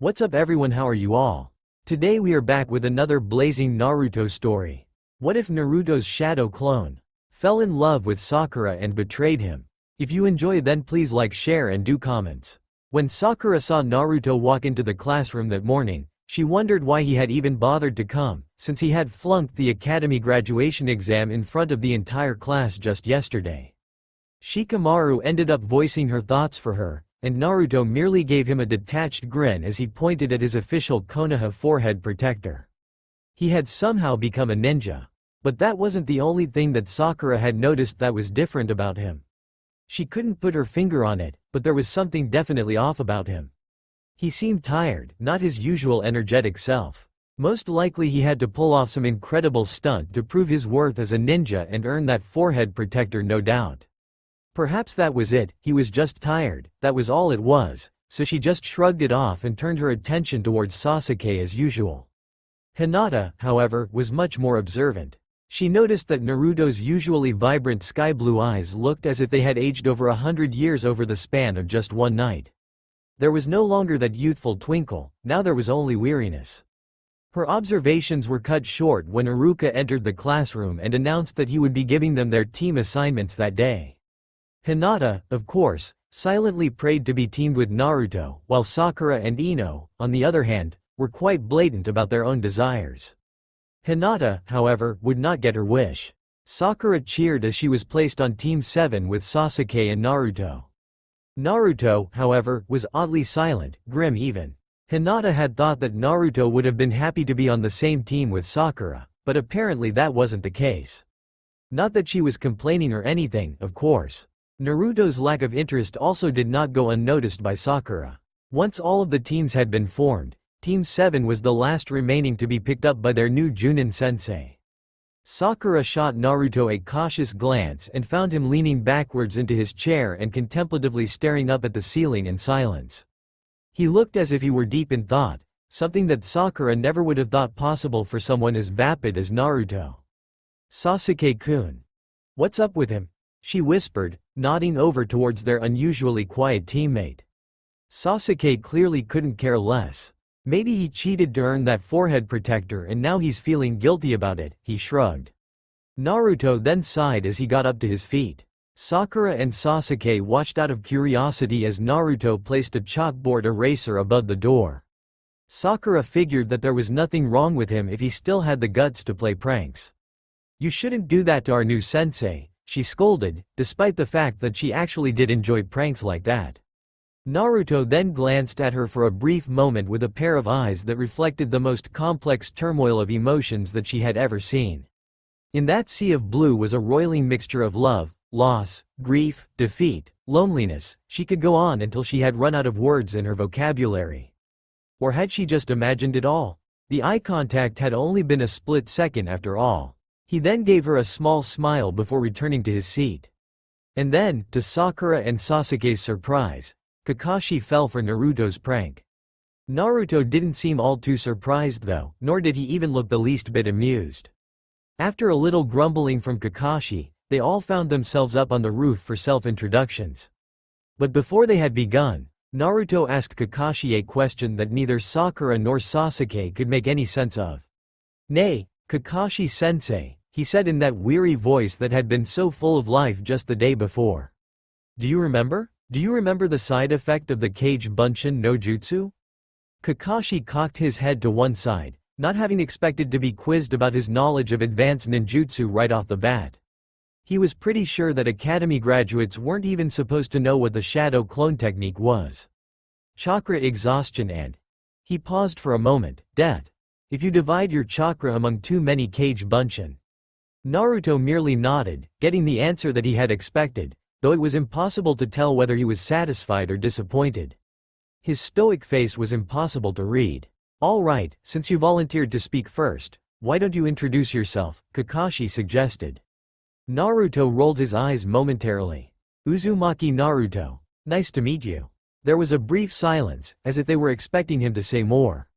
What's up everyone, how are you all? Today we are back with another blazing Naruto story. What if Naruto's shadow clone fell in love with Sakura and betrayed him? If you enjoy then please like, share and do comments. When Sakura saw Naruto walk into the classroom that morning, she wondered why he had even bothered to come, since he had flunked the academy graduation exam in front of the entire class just yesterday. Shikamaru ended up voicing her thoughts for her, and Naruto merely gave him a detached grin as he pointed at his official Konoha forehead protector. He had somehow become a ninja. But that wasn't the only thing that Sakura had noticed that was different about him. She couldn't put her finger on it, but there was something definitely off about him. He seemed tired, not his usual energetic self. Most likely he had to pull off some incredible stunt to prove his worth as a ninja and earn that forehead protector, no doubt. Perhaps that was it, he was just tired, that was all it was, so she just shrugged it off and turned her attention towards Sasuke as usual. Hinata, however, was much more observant. She noticed that Naruto's usually vibrant sky blue eyes looked as if they had aged over 100 years over the span of just one night. There was no longer that youthful twinkle, now there was only weariness. Her observations were cut short when Iruka entered the classroom and announced that he would be giving them their team assignments that day. Hinata, of course, silently prayed to be teamed with Naruto, while Sakura and Ino, on the other hand, were quite blatant about their own desires. Hinata, however, would not get her wish. Sakura cheered as she was placed on Team 7 with Sasuke and Naruto. Naruto, however, was oddly silent, grim even. Hinata had thought that Naruto would have been happy to be on the same team with Sakura, but apparently that wasn't the case. Not that she was complaining or anything, of course. Naruto's lack of interest also did not go unnoticed by Sakura. Once all of the teams had been formed, Team 7 was the last remaining to be picked up by their new Junin sensei. Sakura shot Naruto a cautious glance and found him leaning backwards into his chair and contemplatively staring up at the ceiling in silence. He looked as if he were deep in thought, something that Sakura never would have thought possible for someone as vapid as Naruto. Sasuke-kun. What's up with him? She whispered, nodding over towards their unusually quiet teammate. Sasuke clearly couldn't care less. Maybe he cheated to earn that forehead protector and now he's feeling guilty about it, he shrugged. Naruto then sighed as he got up to his feet. Sakura and Sasuke watched out of curiosity as Naruto placed a chalkboard eraser above the door. Sakura figured that there was nothing wrong with him if he still had the guts to play pranks. You shouldn't do that to our new sensei, she scolded, despite the fact that she actually did enjoy pranks like that. Naruto then glanced at her for a brief moment with a pair of eyes that reflected the most complex turmoil of emotions that she had ever seen. In that sea of blue was a roiling mixture of love, loss, grief, defeat, loneliness. She could go on until she had run out of words in her vocabulary. Or had she just imagined it all? The eye contact had only been a split second after all. He then gave her a small smile before returning to his seat. And then, to Sakura and Sasuke's surprise, Kakashi fell for Naruto's prank. Naruto didn't seem all too surprised though, nor did he even look the least bit amused. After a little grumbling from Kakashi, they all found themselves up on the roof for self-introductions. But before they had begun, Naruto asked Kakashi a question that neither Sakura nor Sasuke could make any sense of. "Nay, Kakashi-sensei," he said in that weary voice that had been so full of life just the day before. Do you remember the side effect of the Kage Bunshin no Jutsu?" Kakashi cocked his head to one side, not having expected to be quizzed about his knowledge of advanced ninjutsu right off the bat. He was pretty sure that academy graduates weren't even supposed to know what the shadow clone technique was. Chakra exhaustion and… He paused for a moment, death. If you divide your chakra among too many Kage Bunshin. Naruto merely nodded, getting the answer that he had expected, though it was impossible to tell whether he was satisfied or disappointed. His stoic face was impossible to read. "All right, since you volunteered to speak first, why don't you introduce yourself?" Kakashi suggested. Naruto rolled his eyes momentarily. "Uzumaki Naruto. Nice to meet you." There was a brief silence, as if they were expecting him to say more.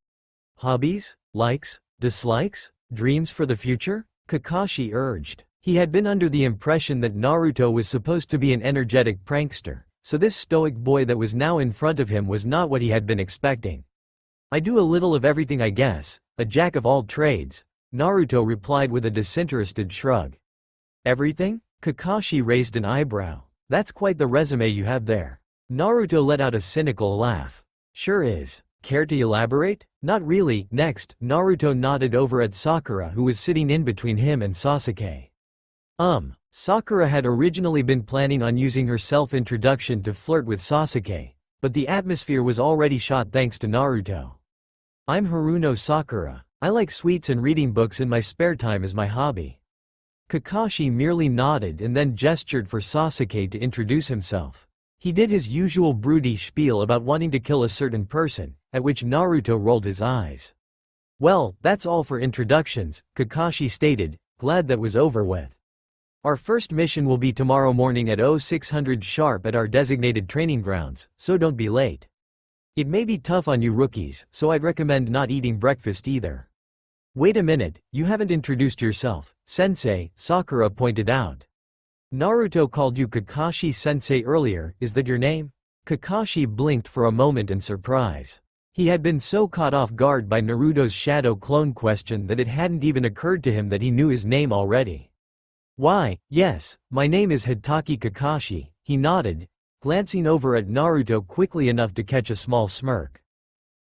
"Hobbies? Likes? Dislikes? Dreams for the future?" Kakashi urged. He had been under the impression that Naruto was supposed to be an energetic prankster, so this stoic boy that was now in front of him was not what he had been expecting. I do a little of everything I guess, a jack of all trades, Naruto replied with a disinterested shrug. Everything? Kakashi raised an eyebrow. That's quite the resume you have there. Naruto let out a cynical laugh. Sure is. Care to elaborate? Not really. Next, Naruto nodded over at Sakura, who was sitting in between him and Sasuke. Sakura had originally been planning on using her self-introduction to flirt with Sasuke, but the atmosphere was already shot thanks to Naruto. I'm Haruno Sakura. I like sweets and reading books in my spare time as my hobby. Kakashi merely nodded and then gestured for Sasuke to introduce himself. He did his usual broody spiel about wanting to kill a certain person, at which Naruto rolled his eyes. Well, that's all for introductions, Kakashi stated, glad that was over with. Our first mission will be tomorrow morning at 0600 sharp at our designated training grounds, so don't be late. It may be tough on you rookies, so I'd recommend not eating breakfast either. Wait a minute, you haven't introduced yourself, Sensei, Sakura pointed out. Naruto called you Kakashi-sensei earlier, is that your name? Kakashi blinked for a moment in surprise. He had been so caught off guard by Naruto's shadow clone question that it hadn't even occurred to him that he knew his name already. Why, yes, my name is Hitaki Kakashi, he nodded, glancing over at Naruto quickly enough to catch a small smirk.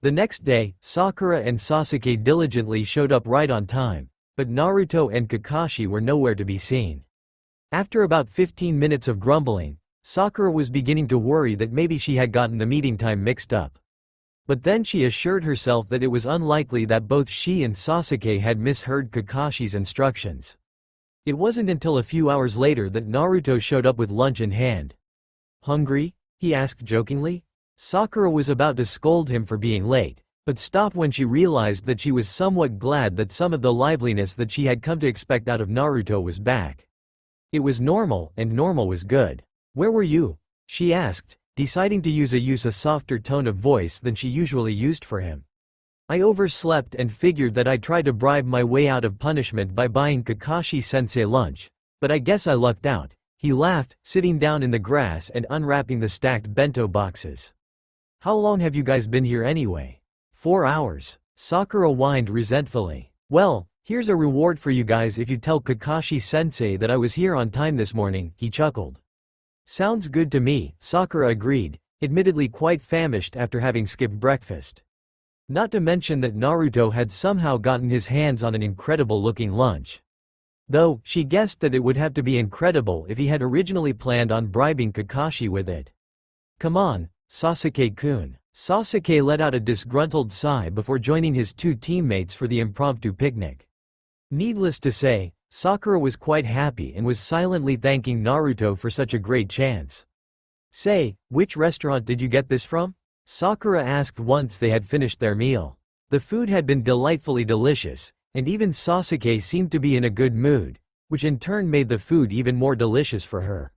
The next day, Sakura and Sasuke diligently showed up right on time, but Naruto and Kakashi were nowhere to be seen. After about 15 minutes of grumbling, Sakura was beginning to worry that maybe she had gotten the meeting time mixed up. But then she assured herself that it was unlikely that both she and Sasuke had misheard Kakashi's instructions. It wasn't until a few hours later that Naruto showed up with lunch in hand. Hungry? He asked jokingly. Sakura was about to scold him for being late, but stopped when she realized that she was somewhat glad that some of the liveliness that she had come to expect out of Naruto was back. It was normal, and normal was good. Where were you? She asked, deciding to use a softer tone of voice than she usually used for him. I overslept and figured that I'd try to bribe my way out of punishment by buying Kakashi-sensei lunch, but I guess I lucked out. He laughed, sitting down in the grass and unwrapping the stacked bento boxes. How long have you guys been here anyway? 4 hours. Sakura whined resentfully. Well, here's a reward for you guys if you tell Kakashi-sensei that I was here on time this morning, he chuckled. Sounds good to me, Sakura agreed, admittedly quite famished after having skipped breakfast. Not to mention that Naruto had somehow gotten his hands on an incredible-looking lunch. Though, she guessed that it would have to be incredible if he had originally planned on bribing Kakashi with it. Come on, Sasuke-kun. Sasuke let out a disgruntled sigh before joining his two teammates for the impromptu picnic. Needless to say, Sakura was quite happy and was silently thanking Naruto for such a great chance. Say, which restaurant did you get this from? Sakura asked once they had finished their meal. The food had been delightfully delicious, and even Sasuke seemed to be in a good mood, which in turn made the food even more delicious for her.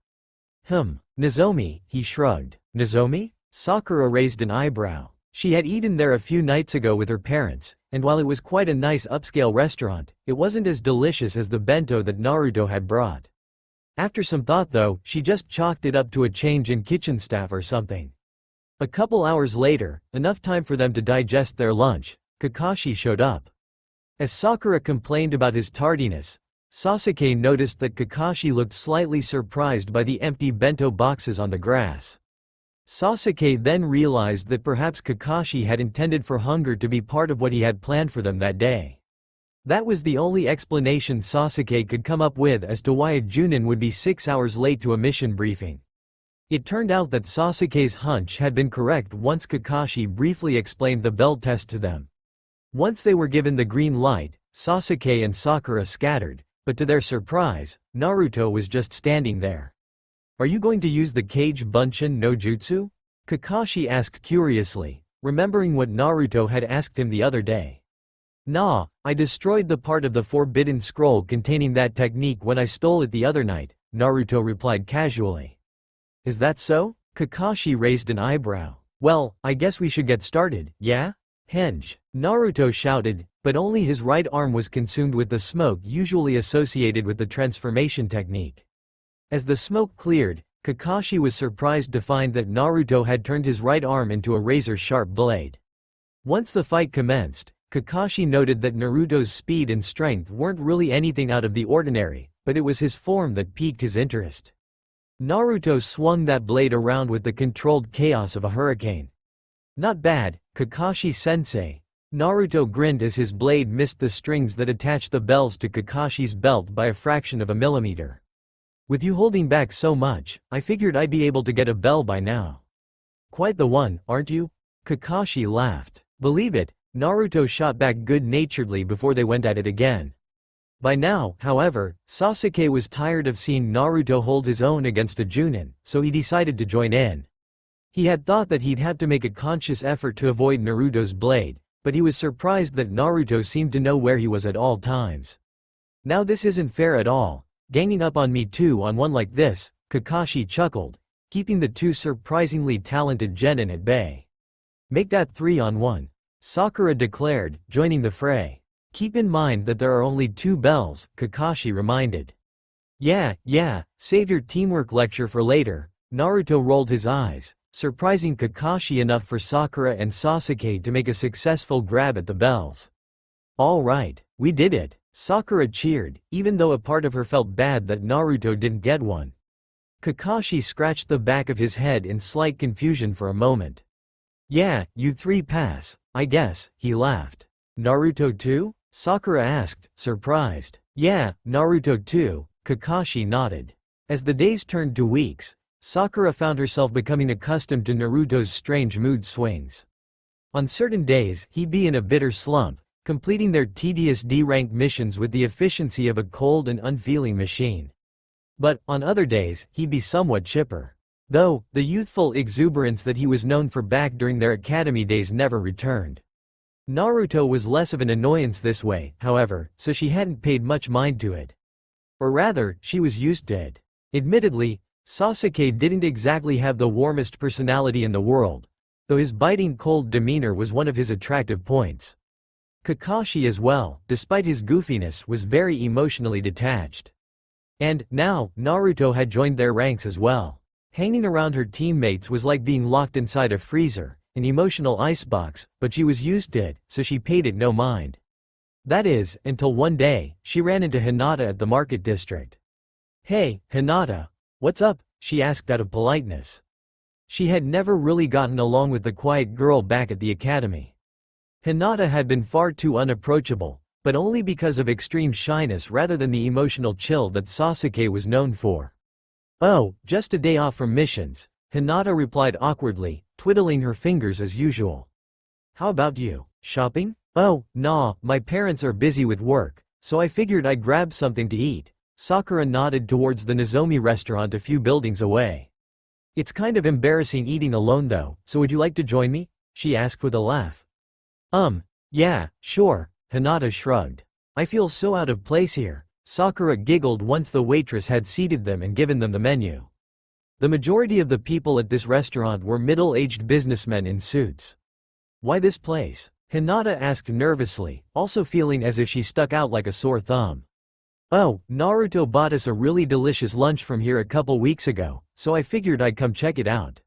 Nozomi, he shrugged. Nozomi? Sakura raised an eyebrow. She had eaten there a few nights ago with her parents, and while it was quite a nice upscale restaurant, it wasn't as delicious as the bento that Naruto had brought. After some thought though, she just chalked it up to a change in kitchen staff or something. A couple hours later, enough time for them to digest their lunch, Kakashi showed up. As Sakura complained about his tardiness, Sasuke noticed that Kakashi looked slightly surprised by the empty bento boxes on the grass. Sasuke then realized that perhaps Kakashi had intended for hunger to be part of what he had planned for them that day. That was the only explanation Sasuke could come up with as to why a Junin would be 6 hours late to a mission briefing. It turned out that Sasuke's hunch had been correct once Kakashi briefly explained the bell test to them. Once they were given the green light, Sasuke and Sakura scattered, but to their surprise, Naruto was just standing there. Are you going to use the Kage Bunshin no Jutsu? Kakashi asked curiously, remembering what Naruto had asked him the other day. Nah, I destroyed the part of the forbidden scroll containing that technique when I stole it the other night, Naruto replied casually. Is that so? Kakashi raised an eyebrow. Well, I guess we should get started, yeah? Henge. Naruto shouted, but only his right arm was consumed with the smoke usually associated with the transformation technique. As the smoke cleared, Kakashi was surprised to find that Naruto had turned his right arm into a razor-sharp blade. Once the fight commenced, Kakashi noted that Naruto's speed and strength weren't really anything out of the ordinary, but it was his form that piqued his interest. Naruto swung that blade around with the controlled chaos of a hurricane. Not bad, Kakashi-sensei. Naruto grinned as his blade missed the strings that attached the bells to Kakashi's belt by a fraction of a millimeter. With you holding back so much, I figured I'd be able to get a bell by now. Quite the one, aren't you? Kakashi laughed. Believe it, Naruto shot back good-naturedly before they went at it again. By now, however, Sasuke was tired of seeing Naruto hold his own against a Junin, so he decided to join in. He had thought that he'd have to make a conscious effort to avoid Naruto's blade, but he was surprised that Naruto seemed to know where he was at all times. Now this isn't fair at all, ganging up on me 2-on-1 like this, Kakashi chuckled, keeping the two surprisingly talented genin at bay. Make that 3-on-1, Sakura declared, joining the fray. Keep in mind that there are only 2 bells, Kakashi reminded. Yeah, save your teamwork lecture for later. Naruto rolled his eyes, surprising Kakashi enough for Sakura and Sasuke to make a successful grab at the bells. All right, we did it, Sakura cheered, even though a part of her felt bad that Naruto didn't get one. Kakashi scratched the back of his head in slight confusion for a moment. Yeah, you 3 pass, I guess, he laughed. Naruto too? Sakura asked, surprised. Yeah, Naruto too, Kakashi nodded. As the days turned to weeks, Sakura found herself becoming accustomed to Naruto's strange mood swings. On certain days, he'd be in a bitter slump, completing their tedious D-rank missions with the efficiency of a cold and unfeeling machine. But, on other days, he'd be somewhat chipper. Though, the youthful exuberance that he was known for back during their academy days never returned. Naruto was less of an annoyance this way, however, so she hadn't paid much mind to it. Or rather, she was used to it. Admittedly, Sasuke didn't exactly have the warmest personality in the world, though his biting cold demeanor was one of his attractive points. Kakashi as well, despite his goofiness, was very emotionally detached. And, now, Naruto had joined their ranks as well. Hanging around her teammates was like being locked inside a freezer, an emotional icebox, but she was used to it, so she paid it no mind. That is, until one day, she ran into Hinata at the market district. Hey, Hinata. What's up? She asked out of politeness. She had never really gotten along with the quiet girl back at the academy. Hinata had been far too unapproachable, but only because of extreme shyness rather than the emotional chill that Sasuke was known for. Oh, just a day off from missions, Hinata replied awkwardly, twiddling her fingers as usual. How about you? Shopping? Oh, nah, my parents are busy with work, so I figured I'd grab something to eat. Sakura nodded towards the Nozomi restaurant a few buildings away. It's kind of embarrassing eating alone though, so would you like to join me? She asked with a laugh. Yeah, sure, Hinata shrugged. I feel so out of place here. Sakura giggled once the waitress had seated them and given them the menu. The majority of the people at this restaurant were middle-aged businessmen in suits. Why this place? Hinata asked nervously, also feeling as if she stuck out like a sore thumb. Oh, Naruto bought us a really delicious lunch from here a couple weeks ago, so I figured I'd come check it out.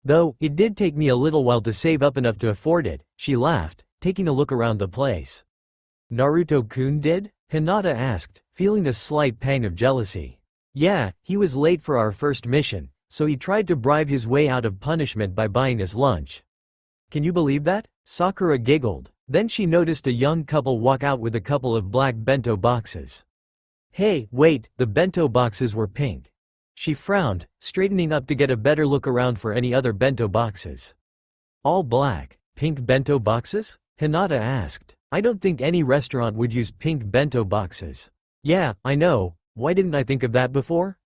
Though, it did take me a little while to save up enough to afford it, she laughed, taking a look around the place. Naruto-kun did? Hinata asked, feeling a slight pang of jealousy. Yeah, he was late for our first mission, so he tried to bribe his way out of punishment by buying us lunch. Can you believe that? Sakura giggled. Then she noticed a young couple walk out with a couple of black bento boxes. Hey, wait, the bento boxes were pink. She frowned, straightening up to get a better look around for any other bento boxes. All black, pink bento boxes? Hinata asked. I don't think any restaurant would use pink bento boxes. Yeah, I know, why didn't I think of that before?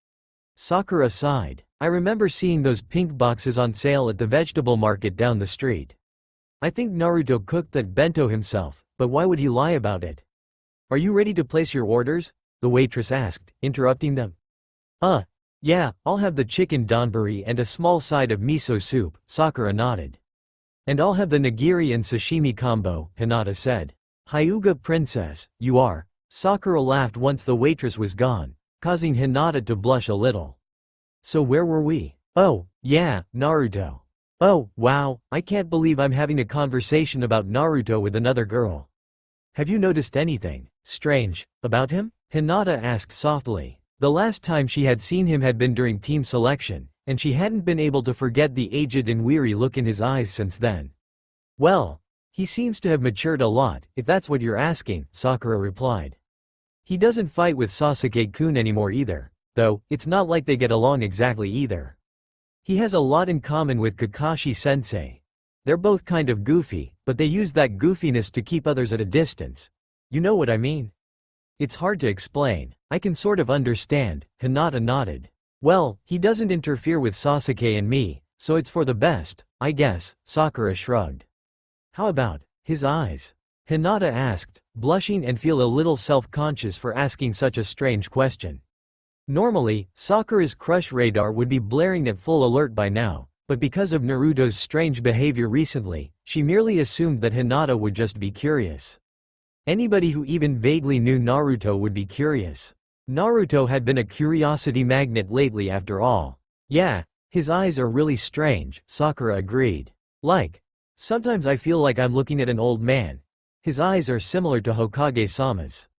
Sakura sighed. I remember seeing those pink boxes on sale at the vegetable market down the street. I think Naruto cooked that bento himself, but why would he lie about it? Are you ready to place your orders? The waitress asked, interrupting them. Yeah, I'll have the chicken donburi and a small side of miso soup, Sakura nodded. And I'll have the nigiri and sashimi combo, Hinata said. Hyuga princess, you are. Sakura laughed once the waitress was gone, causing Hinata to blush a little. So where were we? Oh, yeah, Naruto. Oh, wow, I can't believe I'm having a conversation about Naruto with another girl. Have you noticed anything strange about him? Hinata asked softly. The last time she had seen him had been during team selection, and she hadn't been able to forget the aged and weary look in his eyes since then. Well, he seems to have matured a lot, if that's what you're asking, Sakura replied. He doesn't fight with Sasuke-kun anymore either, though it's not like they get along exactly either. He has a lot in common with Kakashi-sensei. They're both kind of goofy, but they use that goofiness to keep others at a distance. You know what I mean? It's hard to explain. I can sort of understand, Hinata nodded. Well, he doesn't interfere with Sasuke and me, so it's for the best, I guess, Sakura shrugged. How about his eyes? Hinata asked, blushing and feel a little self-conscious for asking such a strange question. Normally, Sakura's crush radar would be blaring at full alert by now, but because of Naruto's strange behavior recently, she merely assumed that Hinata would just be curious. Anybody who even vaguely knew Naruto would be curious. Naruto had been a curiosity magnet lately after all. Yeah, his eyes are really strange, Sakura agreed. Sometimes I feel like I'm looking at an old man. His eyes are similar to Hokage-sama's.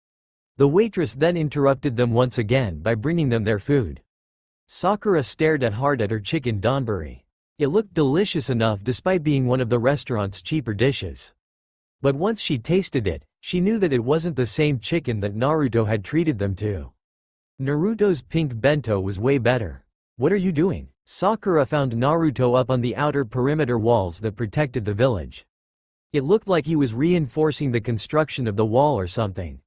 The waitress then interrupted them once again by bringing them their food. Sakura stared hard at her chicken donburi. It looked delicious enough despite being one of the restaurant's cheaper dishes. But once she tasted it, she knew that it wasn't the same chicken that Naruto had treated them to. Naruto's pink bento was way better. What are you doing? Sakura found Naruto up on the outer perimeter walls that protected the village. It looked like he was reinforcing the construction of the wall or something.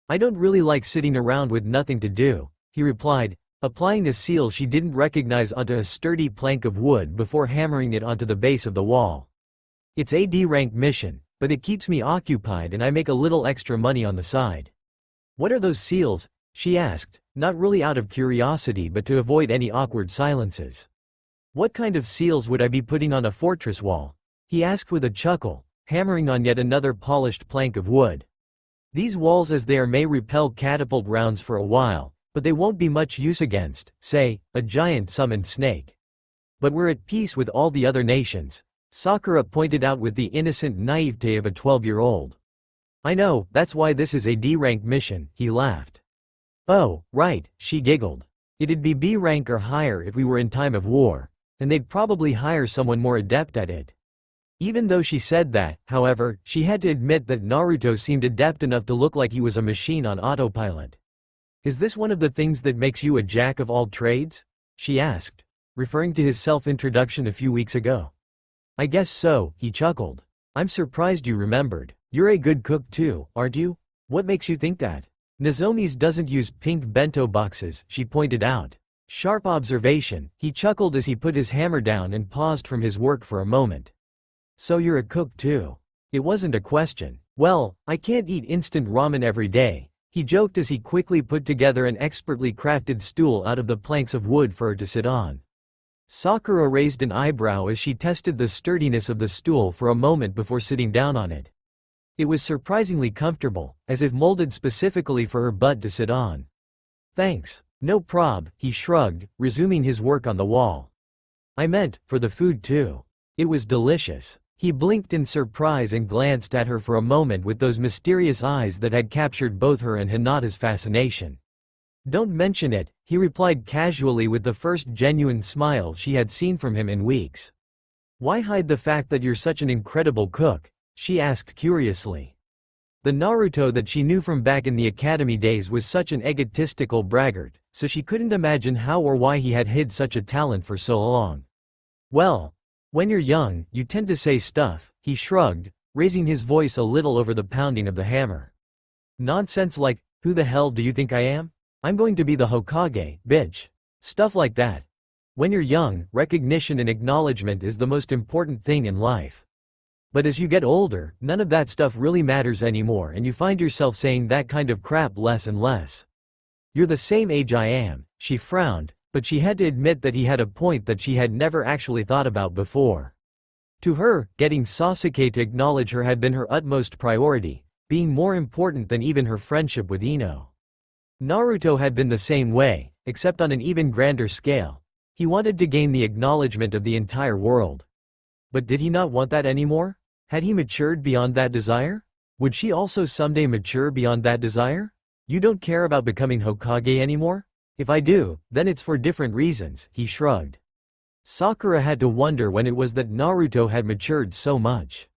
I don't really like sitting around with nothing to do, he replied, applying a seal she didn't recognize onto a sturdy plank of wood before hammering it onto the base of the wall. It's a D-rank mission, but it keeps me occupied and I make a little extra money on the side. What are those seals? She asked, not really out of curiosity but to avoid any awkward silences. What kind of seals would I be putting on a fortress wall? He asked with a chuckle, hammering on yet another polished plank of wood. These walls as they are may repel catapult rounds for a while, but they won't be much use against, say, a giant summoned snake. But we're at peace with all the other nations, Sakura pointed out with the innocent naivete of a 12-year-old. I know, that's why this is a D-rank mission, he laughed. Oh, right, she giggled. It'd be B rank or higher if we were in time of war, and they'd probably hire someone more adept at it. Even though she said that, however, she had to admit that Naruto seemed adept enough to look like he was a machine on autopilot. Is this one of the things that makes you a jack of all trades? She asked, referring to his self-introduction a few weeks ago. I guess so, he chuckled. I'm surprised you remembered. You're a good cook too, aren't you? What makes you think that? Nozomi's doesn't use pink bento boxes, she pointed out. Sharp observation, he chuckled as he put his hammer down and paused from his work for a moment. So you're a cook too. It wasn't a question. Well, I can't eat instant ramen every day, he joked as he quickly put together an expertly crafted stool out of the planks of wood for her to sit on. Sakura raised an eyebrow as she tested the sturdiness of the stool for a moment before sitting down on it. It was surprisingly comfortable, as if molded specifically for her butt to sit on. Thanks. No prob, he shrugged, resuming his work on the wall. I meant, for the food too. It was delicious. He blinked in surprise and glanced at her for a moment with those mysterious eyes that had captured both her and Hinata's fascination. Don't mention it, he replied casually with the first genuine smile she had seen from him in weeks. Why hide the fact that you're such an incredible cook? She asked curiously. The Naruto that she knew from back in the academy days was such an egotistical braggart, so she couldn't imagine how or why he had hid such a talent for so long. Well, when you're young, you tend to say stuff, he shrugged, raising his voice a little over the pounding of the hammer. Nonsense like, who the hell do you think I am? I'm going to be the Hokage, bitch. Stuff like that. When you're young, recognition and acknowledgement is the most important thing in life. But as you get older, none of that stuff really matters anymore and you find yourself saying that kind of crap less and less. You're the same age I am, she frowned, but she had to admit that he had a point that she had never actually thought about before. To her, getting Sasuke to acknowledge her had been her utmost priority, being more important than even her friendship with Ino. Naruto had been the same way, except on an even grander scale. He wanted to gain the acknowledgement of the entire world. But did he not want that anymore? Had he matured beyond that desire? Would she also someday mature beyond that desire? You don't care about becoming Hokage anymore? If I do, then it's for different reasons, he shrugged. Sakura had to wonder when it was that Naruto had matured so much.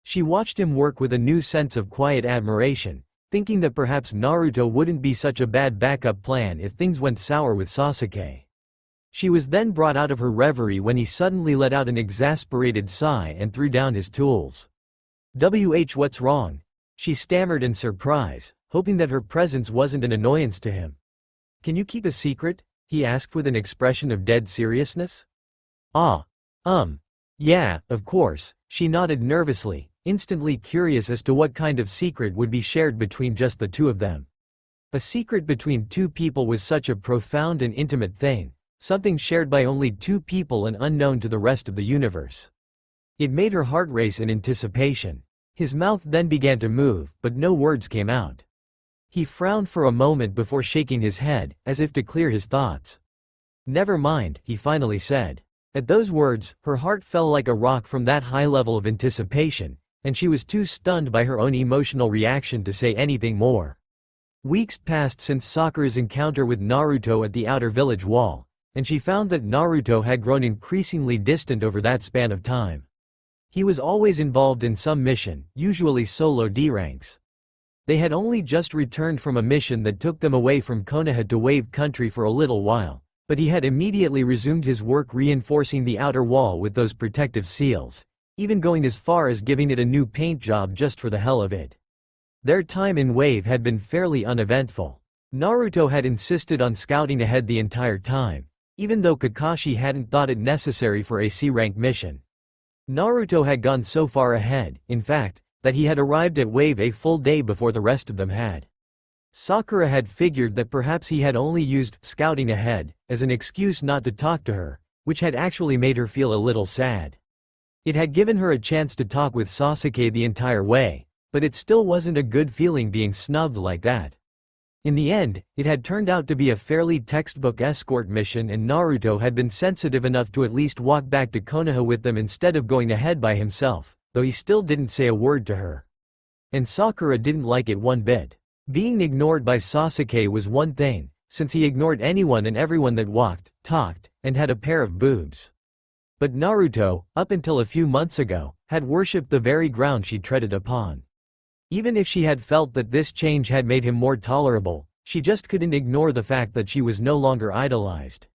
She watched him work with a new sense of quiet admiration, thinking that perhaps Naruto wouldn't be such a bad backup plan if things went sour with Sasuke. She was then brought out of her reverie when he suddenly let out an exasperated sigh and threw down his tools. What's wrong? She stammered in surprise, hoping that her presence wasn't an annoyance to him. Can you keep a secret? He asked with an expression of dead seriousness. Yeah, of course, she nodded nervously, instantly curious as to what kind of secret would be shared between just the two of them. A secret between two people was such a profound and intimate thing, something shared by only two people and unknown to the rest of the universe. It made her heart race in anticipation. His mouth then began to move, but no words came out. He frowned for a moment before shaking his head, as if to clear his thoughts. Never mind, he finally said. At those words, her heart fell like a rock from that high level of anticipation, and she was too stunned by her own emotional reaction to say anything more. Weeks passed since Sakura's encounter with Naruto at the outer village wall, and she found that Naruto had grown increasingly distant over that span of time. He was always involved in some mission, usually solo D ranks. They had only just returned from a mission that took them away from Konoha to Wave Country for a little while, but he had immediately resumed his work reinforcing the outer wall with those protective seals, even going as far as giving it a new paint job just for the hell of it. Their time in Wave had been fairly uneventful. Naruto had insisted on scouting ahead the entire time, even though Kakashi hadn't thought it necessary for a C-rank mission. Naruto had gone so far ahead, in fact, that he had arrived at Wave a full day before the rest of them had. Sakura had figured that perhaps he had only used scouting ahead as an excuse not to talk to her, which had actually made her feel a little sad. It had given her a chance to talk with Sasuke the entire way, but it still wasn't a good feeling being snubbed like that. In the end, it had turned out to be a fairly textbook escort mission, and Naruto had been sensitive enough to at least walk back to Konoha with them instead of going ahead by himself, though he still didn't say a word to her. And Sakura didn't like it one bit. Being ignored by Sasuke was one thing, since he ignored anyone and everyone that walked, talked, and had a pair of boobs. But Naruto, up until a few months ago, had worshipped the very ground she treaded upon. Even if she had felt that this change had made him more tolerable, she just couldn't ignore the fact that she was no longer idolized.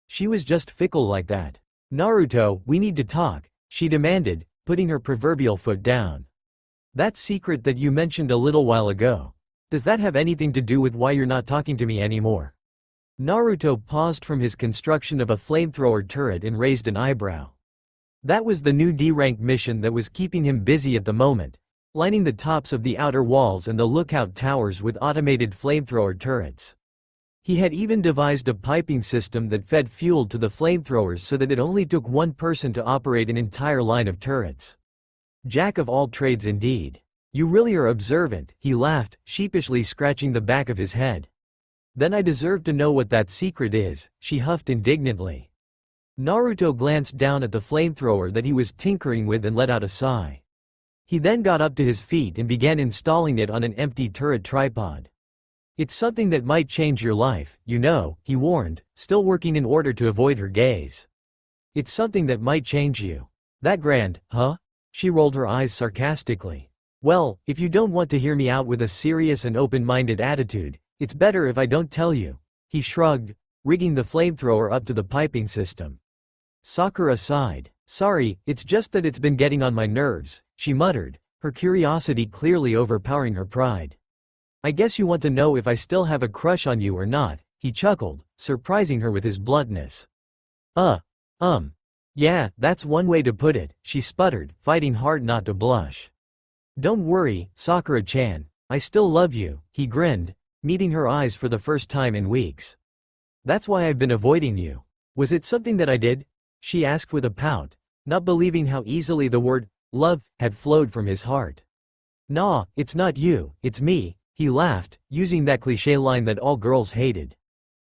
She was just fickle like that. Naruto, we need to talk, she demanded, putting her proverbial foot down. That secret that you mentioned a little while ago, does that have anything to do with why you're not talking to me anymore? Naruto paused from his construction of a flamethrower turret and raised an eyebrow. That was the new D-rank mission that was keeping him busy at the moment, lining the tops of the outer walls and the lookout towers with automated flamethrower turrets. He had even devised a piping system that fed fuel to the flamethrowers so that it only took one person to operate an entire line of turrets. Jack of all trades indeed. You really are observant, he laughed, sheepishly scratching the back of his head. Then I deserve to know what that secret is, she huffed indignantly. Naruto glanced down at the flamethrower that he was tinkering with and let out a sigh. He then got up to his feet and began installing it on an empty turret tripod. It's something that might change your life, you know, he warned, still working in order to avoid her gaze. It's something that might change you. That grand, huh? She rolled her eyes sarcastically. Well, if you don't want to hear me out with a serious and open-minded attitude, it's better if I don't tell you. He shrugged, rigging the flamethrower up to the piping system. Sakura sighed. Sorry, it's just that it's been getting on my nerves, she muttered, her curiosity clearly overpowering her pride. I guess you want to know if I still have a crush on you or not, he chuckled, surprising her with his bluntness. Yeah, that's one way to put it, she sputtered, fighting hard not to blush. Don't worry, Sakura-chan, I still love you, he grinned, meeting her eyes for the first time in weeks. That's why I've been avoiding you. Was it something that I did? She asked with a pout, not believing how easily the word, love, had flowed from his heart. Nah, it's not you, it's me, he laughed, using that cliché line that all girls hated.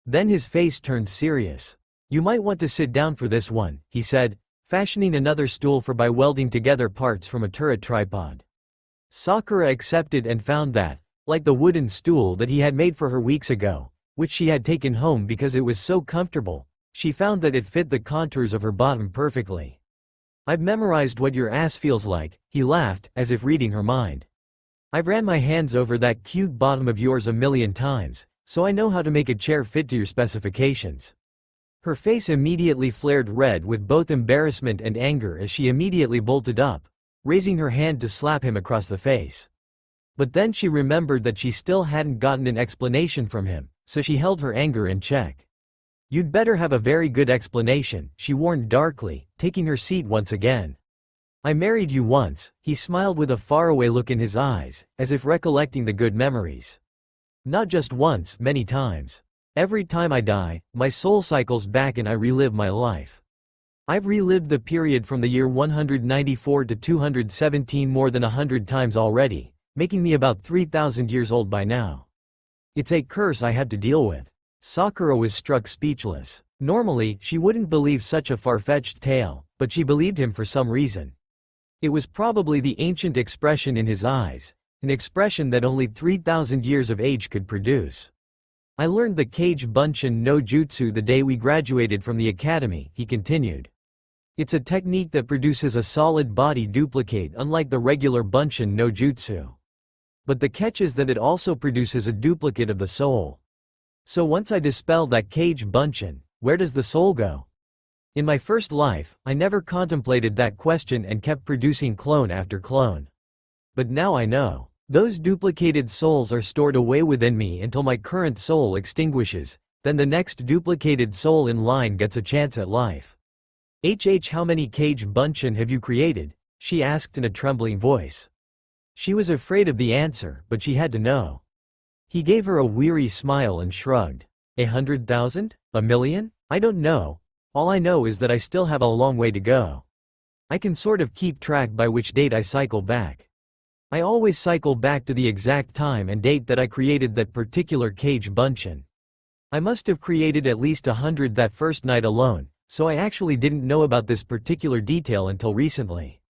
Then his face turned serious. You might want to sit down for this one, he said, fashioning another stool by welding together parts from a turret tripod. Sakura accepted and found that, like the wooden stool that he had made for her weeks ago, which she had taken home because it was so comfortable, she found that it fit the contours of her bottom perfectly. "I've memorized what your ass feels like," he laughed, as if reading her mind. "I've ran my hands over that cute bottom of yours a million times, so I know how to make a chair fit to your specifications." Her face immediately flared red with both embarrassment and anger as she immediately bolted up, raising her hand to slap him across the face. But then she remembered that she still hadn't gotten an explanation from him, so she held her anger in check. "You'd better have a very good explanation," she warned darkly, taking her seat once again. "I married you once," he smiled with a faraway look in his eyes, as if recollecting the good memories. "Not just once, many times. Every time I die, my soul cycles back and I relive my life. I've relived the period from the year 194 to 217 more than 100 times already, making me about 3,000 years old by now. It's a curse I had to deal with." Sakura was struck speechless. Normally, she wouldn't believe such a far-fetched tale, but she believed him for some reason. It was probably the ancient expression in his eyes, an expression that only 3,000 years of age could produce. "I learned the Kage Bunshin no Jutsu the day we graduated from the academy," he continued. "It's a technique that produces a solid body duplicate unlike the regular Bunshin no Jutsu. But the catch is that it also produces a duplicate of the soul. So once I dispel that Kage Bunshin, where does the soul go? In my first life, I never contemplated that question and kept producing clone after clone. But now I know. Those duplicated souls are stored away within me until my current soul extinguishes, then the next duplicated soul in line gets a chance at life." How many Kage Bunshin have you created?" she asked in a trembling voice. She was afraid of the answer, but she had to know. He gave her a weary smile and shrugged. 100,000? A million? I don't know. All I know is that I still have a long way to go. I can sort of keep track by which date I cycle back. I always cycle back to the exact time and date that I created that particular Kage Bunshin. I must have created at least 100 that first night alone, so I actually didn't know about this particular detail until recently.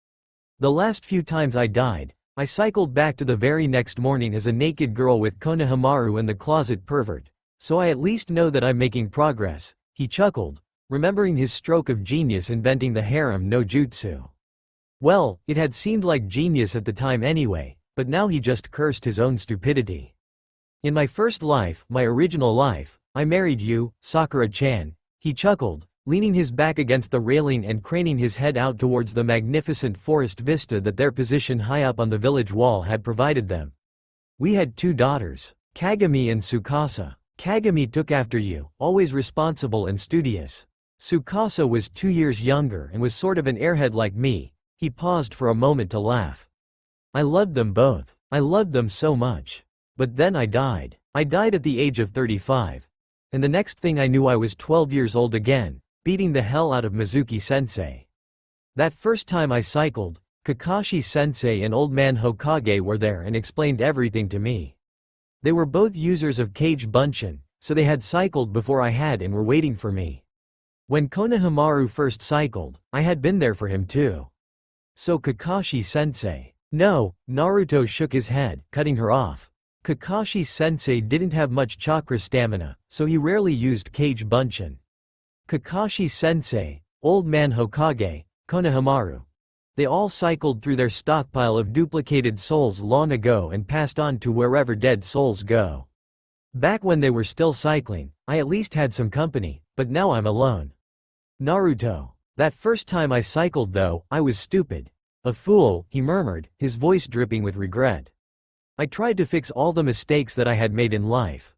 The last few times I died, I cycled back to the very next morning as a naked girl with Konohamaru and the closet pervert, so I at least know that I'm making progress," he chuckled, remembering his stroke of genius inventing the harem no jutsu. Well, it had seemed like genius at the time anyway, but now he just cursed his own stupidity. "In my first life, my original life, I married you, Sakura-chan," he chuckled, leaning his back against the railing and craning his head out towards the magnificent forest vista that their position high up on the village wall had provided them. "We had 2 daughters, Kagami and Tsukasa. Kagami took after you, always responsible and studious. Tsukasa was 2 years younger and was sort of an airhead like me." He paused for a moment to laugh. "I loved them both. I loved them so much. But then I died. I died at the age of 35. And the next thing I knew I was 12 years old again, beating the hell out of Mizuki-sensei. That first time I cycled, Kakashi-sensei and Old Man Hokage were there and explained everything to me. They were both users of Kage Bunshin, so they had cycled before I had and were waiting for me. When Konohamaru first cycled, I had been there for him too. So Kakashi-sensei." "No," Naruto shook his head, cutting her off. "Kakashi-sensei didn't have much chakra stamina, so he rarely used Kage Bunshin. Kakashi-sensei, Old Man Hokage, Konohamaru. They all cycled through their stockpile of duplicated souls long ago and passed on to wherever dead souls go. Back when they were still cycling, I at least had some company, but now I'm alone." "Naruto. That first time I cycled though, I was stupid. A fool," he murmured, his voice dripping with regret. "I tried to fix all the mistakes that I had made in life.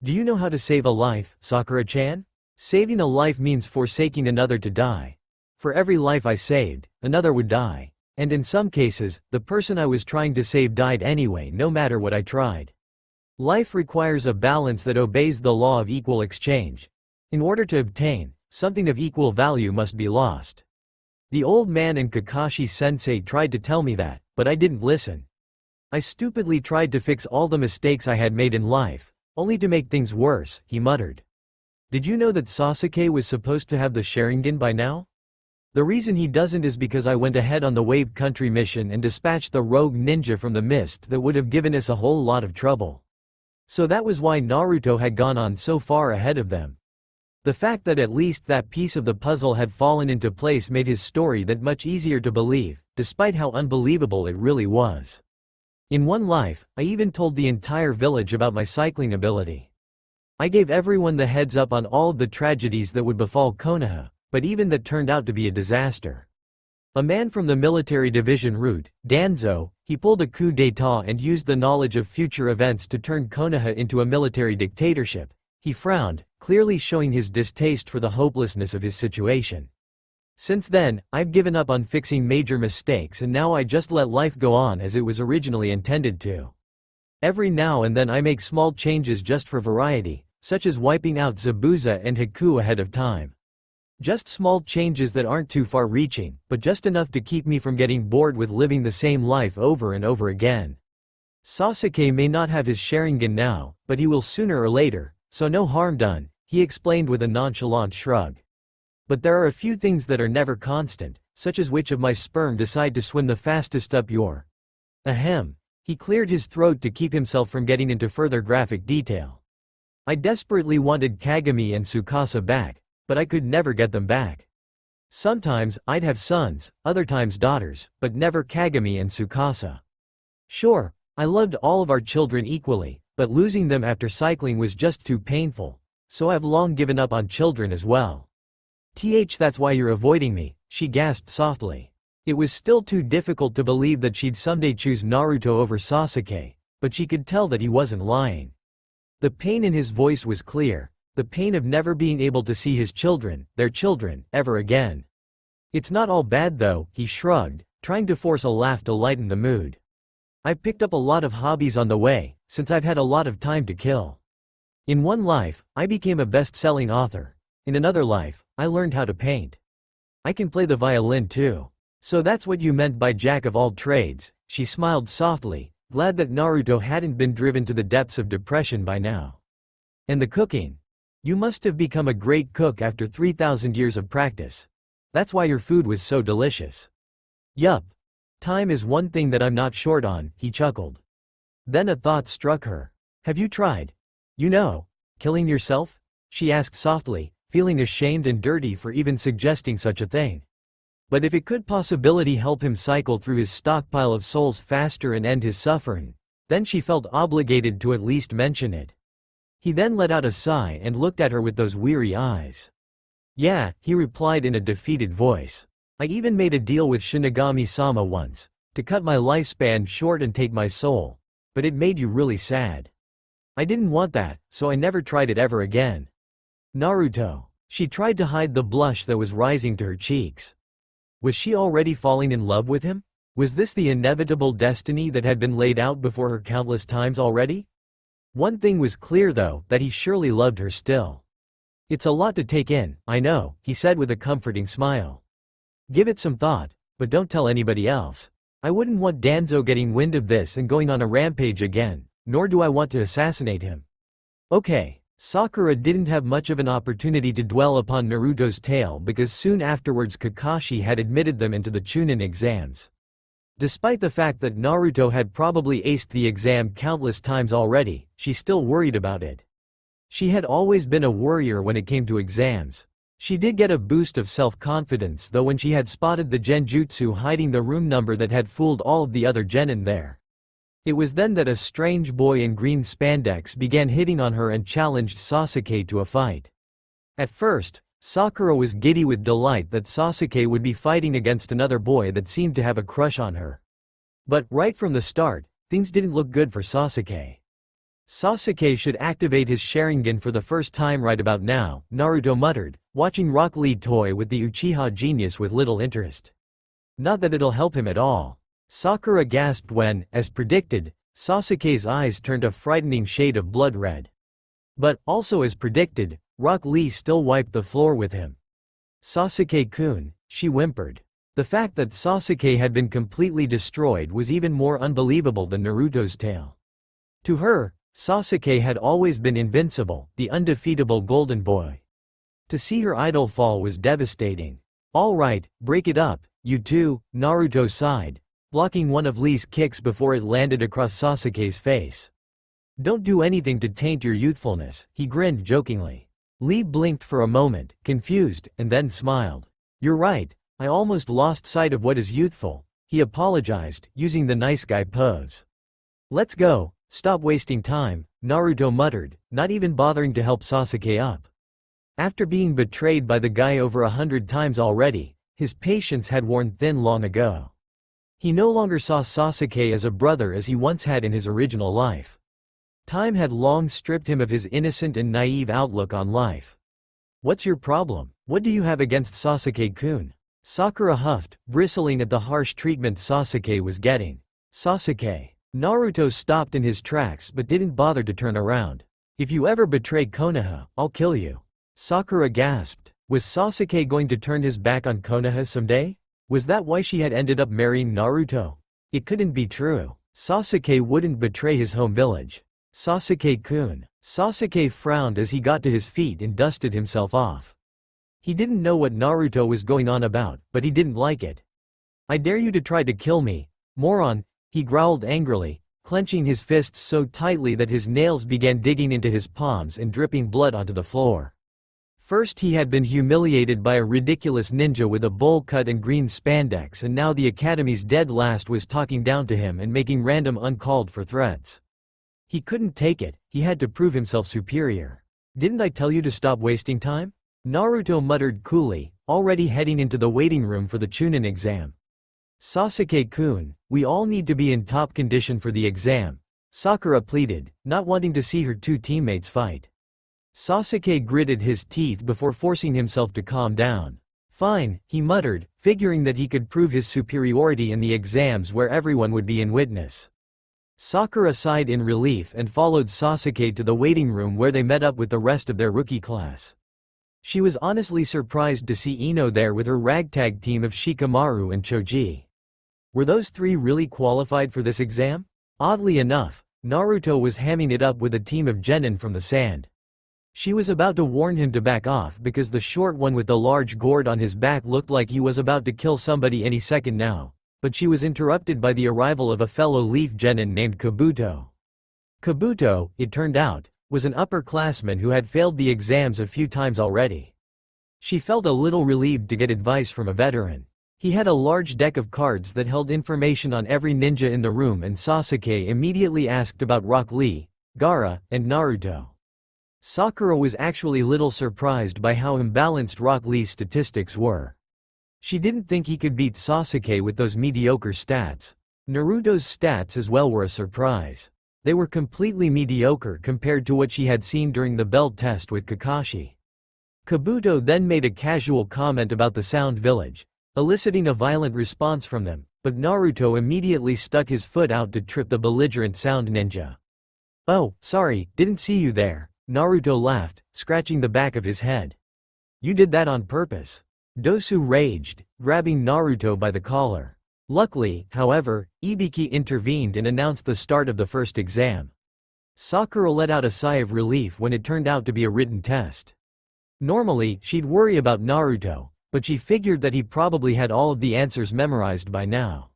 Do you know how to save a life, Sakura-chan? Saving a life means forsaking another to die. For every life I saved, another would die. And in some cases, the person I was trying to save died anyway no matter what I tried. Life requires a balance that obeys the law of equal exchange. In order to obtain something of equal value must be lost. The old man and Kakashi-sensei tried to tell me that, but I didn't listen. I stupidly tried to fix all the mistakes I had made in life, only to make things worse," he muttered. "Did you know that Sasuke was supposed to have the Sharingan by now? The reason he doesn't is because I went ahead on the Wave Country mission and dispatched the rogue ninja from the mist that would have given us a whole lot of trouble. So that was why Naruto had gone on so far ahead of them. The fact that at least that piece of the puzzle had fallen into place made his story that much easier to believe, despite how unbelievable it really was. In one life, I even told the entire village about my cycling ability. I gave everyone the heads up on all of the tragedies that would befall Konoha, but even that turned out to be a disaster. A man from the military division route, Danzo, he pulled a coup d'état and used the knowledge of future events to turn Konoha into a military dictatorship. He frowned, clearly showing his distaste for the hopelessness of his situation. Since then, I've given up on fixing major mistakes and now I just let life go on as it was originally intended to. Every now and then I make small changes just for variety, such as wiping out Zabuza and Haku ahead of time. Just small changes that aren't too far-reaching, but just enough to keep me from getting bored with living the same life over and over again. Sasuke may not have his Sharingan now, but he will sooner or later, so no harm done, he explained with a nonchalant shrug. But there are a few things that are never constant, such as which of my sperm decide to swim the fastest up your. Ahem. He cleared his throat to keep himself from getting into further graphic detail. I desperately wanted Kagami and Tsukasa back, but I could never get them back. Sometimes, I'd have sons, other times daughters, but never Kagami and Tsukasa. Sure, I loved all of our children equally, but losing them after cycling was just too painful, so I've long given up on children as well. That's why you're avoiding me, she gasped softly. It was still too difficult to believe that she'd someday choose Naruto over Sasuke, but she could tell that he wasn't lying. The pain in his voice was clear. The pain of never being able to see his children, their children, ever again. It's not all bad though, he shrugged, trying to force a laugh to lighten the mood. I've picked up a lot of hobbies on the way, since I've had a lot of time to kill. In one life, I became a best-selling author. In another life, I learned how to paint. I can play the violin too. So that's what you meant by jack of all trades, she smiled softly, glad that Naruto hadn't been driven to the depths of depression by now. And the cooking. You must have become a great cook after 3,000 years of practice. That's why your food was so delicious. Yup. Time is one thing that I'm not short on, he chuckled. Then a thought struck her. Have you tried? Killing yourself? She asked softly, feeling ashamed and dirty for even suggesting such a thing. But if it could possibly help him cycle through his stockpile of souls faster and end his suffering, then she felt obligated to at least mention it. He then let out a sigh and looked at her with those weary eyes. Yeah, he replied in a defeated voice. I even made a deal with Shinigami-sama once, to cut my lifespan short and take my soul, but it made you really sad. I didn't want that, so I never tried it ever again. Naruto. She tried to hide the blush that was rising to her cheeks. Was she already falling in love with him? Was this the inevitable destiny that had been laid out before her countless times already? One thing was clear though, that he surely loved her still. It's a lot to take in, I know, he said with a comforting smile. Give it some thought, but don't tell anybody else. I wouldn't want Danzo getting wind of this and going on a rampage again, nor do I want to assassinate him. Okay, Sakura didn't have much of an opportunity to dwell upon Naruto's tale because soon afterwards Kakashi had admitted them into the Chunin exams. Despite the fact that Naruto had probably aced the exam countless times already, she still worried about it. She had always been a worrier when it came to exams. She did get a boost of self-confidence though when she had spotted the genjutsu hiding the room number that had fooled all of the other genin there. It was then that a strange boy in green spandex began hitting on her and challenged Sasuke to a fight. At first, Sakura was giddy with delight that Sasuke would be fighting against another boy that seemed to have a crush on her. But right from the start, things didn't look good for Sasuke. Sasuke should activate his Sharingan for the first time right about now, Naruto muttered, watching Rock Lee toy with the Uchiha genius with little interest. Not that it'll help him at all. Sakura gasped when, as predicted, Sasuke's eyes turned a frightening shade of blood red. But, also as predicted, Rock Lee still wiped the floor with him. Sasuke-kun, she whimpered. The fact that Sasuke had been completely destroyed was even more unbelievable than Naruto's tale. To her, Sasuke had always been invincible, the undefeatable golden boy. To see her idol fall was devastating. Alright, break it up, you two, Naruto sighed, blocking one of Lee's kicks before it landed across Sasuke's face. Don't do anything to taint your youthfulness, he grinned jokingly. Lee blinked for a moment, confused, and then smiled. You're right, I almost lost sight of what is youthful, he apologized, using the nice guy pose. Let's go, stop wasting time, Naruto muttered, not even bothering to help Sasuke up. After being betrayed by the guy over 100 times already, his patience had worn thin long ago. He no longer saw Sasuke as a brother as he once had in his original life. Time had long stripped him of his innocent and naive outlook on life. What's your problem? What do you have against Sasuke-kun? Sakura huffed, bristling at the harsh treatment Sasuke was getting. Sasuke. Naruto stopped in his tracks but didn't bother to turn around. If you ever betray Konoha, I'll kill you. Sakura gasped. Was Sasuke going to turn his back on Konoha someday? Was that why she had ended up marrying Naruto? It couldn't be true. Sasuke wouldn't betray his home village. Sasuke-kun. Sasuke frowned as he got to his feet and dusted himself off. He didn't know what Naruto was going on about, but he didn't like it. I dare you to try to kill me, moron, he growled angrily, clenching his fists so tightly that his nails began digging into his palms and dripping blood onto the floor. First he had been humiliated by a ridiculous ninja with a bowl cut and green spandex, and now the Academy's dead last was talking down to him and making random uncalled for threats. He couldn't take it, he had to prove himself superior. Didn't I tell you to stop wasting time? Naruto muttered coolly, already heading into the waiting room for the Chunin exam. Sasuke-kun, we all need to be in top condition for the exam, Sakura pleaded, not wanting to see her two teammates fight. Sasuke gritted his teeth before forcing himself to calm down. Fine, he muttered, figuring that he could prove his superiority in the exams where everyone would be in witness. Sakura sighed in relief and followed Sasuke to the waiting room where they met up with the rest of their rookie class. She was honestly surprised to see Ino there with her ragtag team of Shikamaru and Choji. Were those three really qualified for this exam? Oddly enough, Naruto was hamming it up with a team of genin from the sand. She was about to warn him to back off because the short one with the large gourd on his back looked like he was about to kill somebody any second now, but she was interrupted by the arrival of a fellow Leaf genin named Kabuto. Kabuto, it turned out, was an upperclassman who had failed the exams a few times already. She felt a little relieved to get advice from a veteran. He had a large deck of cards that held information on every ninja in the room, and Sasuke immediately asked about Rock Lee, Gaara, and Naruto. Sakura was actually little surprised by how imbalanced Rock Lee's statistics were. She didn't think he could beat Sasuke with those mediocre stats. Naruto's stats as well were a surprise. They were completely mediocre compared to what she had seen during the belt test with Kakashi. Kabuto then made a casual comment about the Sound Village, eliciting a violent response from them, but Naruto immediately stuck his foot out to trip the belligerent Sound Ninja. Oh, sorry, didn't see you there, Naruto laughed, scratching the back of his head. You did that on purpose. Dosu raged, grabbing Naruto by the collar. Luckily, however, Ibiki intervened and announced the start of the first exam. Sakura let out a sigh of relief when it turned out to be a written test. Normally, she'd worry about Naruto, but she figured that he probably had all of the answers memorized by now.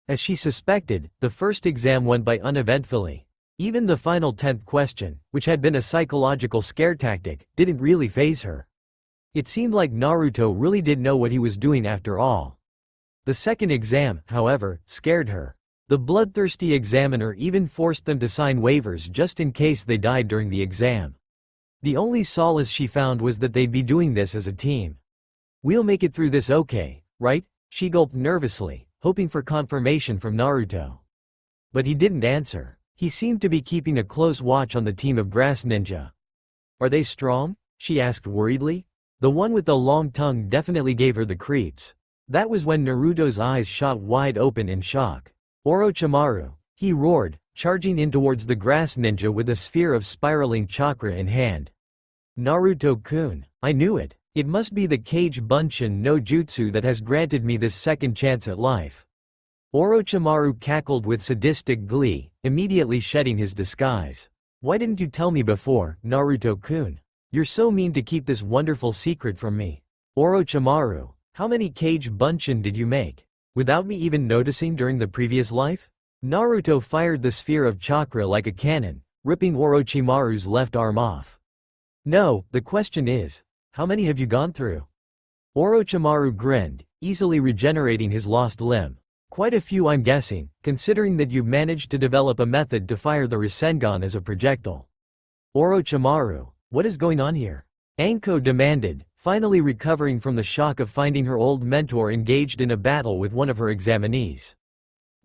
As she suspected, the first exam went by uneventfully. Even the final 10th question, which had been a psychological scare tactic, didn't really faze her. It seemed like Naruto really did know what he was doing after all. The second exam, however, scared her. The bloodthirsty examiner even forced them to sign waivers just in case they died during the exam. The only solace she found was that they'd be doing this as a team. We'll make it through this okay, right? She gulped nervously, hoping for confirmation from Naruto. But he didn't answer. He seemed to be keeping a close watch on the team of grass ninja. Are they strong? She asked worriedly. The one with the long tongue definitely gave her the creeps. That was when Naruto's eyes shot wide open in shock. Orochimaru, he roared, charging in towards the grass ninja with a sphere of spiraling chakra in hand. Naruto-kun, I knew it. It must be the Kage Bunshin no Jutsu that has granted me this second chance at life. Orochimaru cackled with sadistic glee, immediately shedding his disguise. Why didn't you tell me before, Naruto-kun? You're so mean to keep this wonderful secret from me. Orochimaru. How many cage bunshin did you make? Without me even noticing during the previous life? Naruto fired the sphere of chakra like a cannon, ripping Orochimaru's left arm off. No, the question is, how many have you gone through? Orochimaru grinned, easily regenerating his lost limb. Quite a few, I'm guessing, considering that you've managed to develop a method to fire the Rasengan as a projectile. Orochimaru, what is going on here? Anko demanded, finally recovering from the shock of finding her old mentor engaged in a battle with one of her examinees.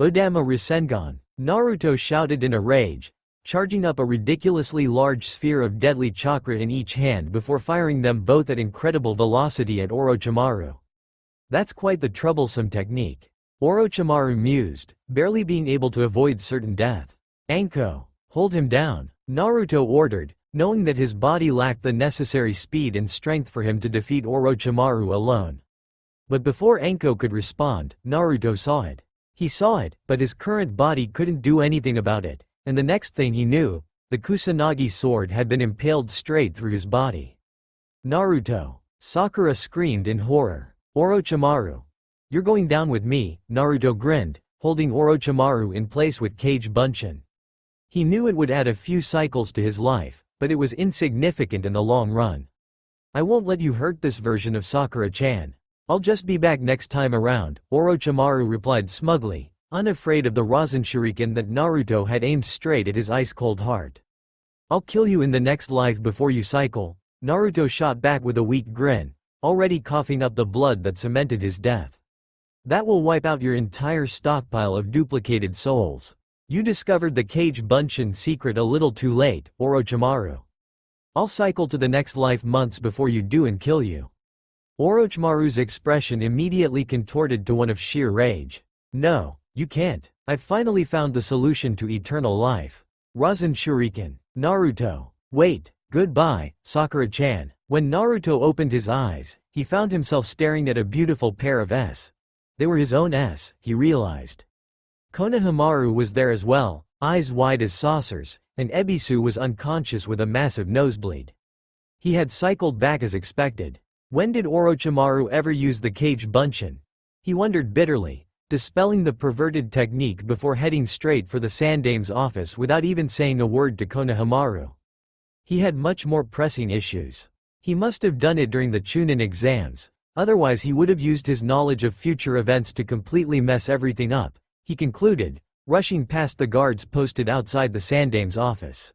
Odama Rasengan, Naruto shouted in a rage, charging up a ridiculously large sphere of deadly chakra in each hand before firing them both at incredible velocity at Orochimaru. That's quite the troublesome technique. Orochimaru mused, barely being able to avoid certain death. Anko, hold him down, Naruto ordered, knowing that his body lacked the necessary speed and strength for him to defeat Orochimaru alone. But before Anko could respond, Naruto saw it. He saw it, but his current body couldn't do anything about it, and the next thing he knew, the Kusanagi sword had been impaled straight through his body. Naruto! Sakura screamed in horror. Orochimaru! You're going down with me, Naruto grinned, holding Orochimaru in place with cage bunshin. He knew it would add a few cycles to his life, but it was insignificant in the long run. I won't let you hurt this version of Sakura-chan. I'll just be back next time around, Orochimaru replied smugly, unafraid of the Rasen Shuriken that Naruto had aimed straight at his ice-cold heart. I'll kill you in the next life before you cycle, Naruto shot back with a weak grin, already coughing up the blood that cemented his death. That will wipe out your entire stockpile of duplicated souls. You discovered the cage bunshin secret a little too late, Orochimaru. I'll cycle to the next life months before you do and kill you. Orochimaru's expression immediately contorted to one of sheer rage. No, you can't. I've finally found the solution to eternal life. Rasen Shuriken. Naruto. Wait, goodbye, Sakura-chan. When Naruto opened his eyes, he found himself staring at a beautiful pair of S. They were his own S, he realized. Konohamaru was there as well, eyes wide as saucers, and Ebisu was unconscious with a massive nosebleed. He had cycled back as expected. When did Orochimaru ever use the cage bunshin? He wondered bitterly, dispelling the perverted technique before heading straight for the Sandame's office without even saying a word to Konohamaru. He had much more pressing issues. He must have done it during the Chunin exams, otherwise he would have used his knowledge of future events to completely mess everything up, he concluded, rushing past the guards posted outside the Sandame's office.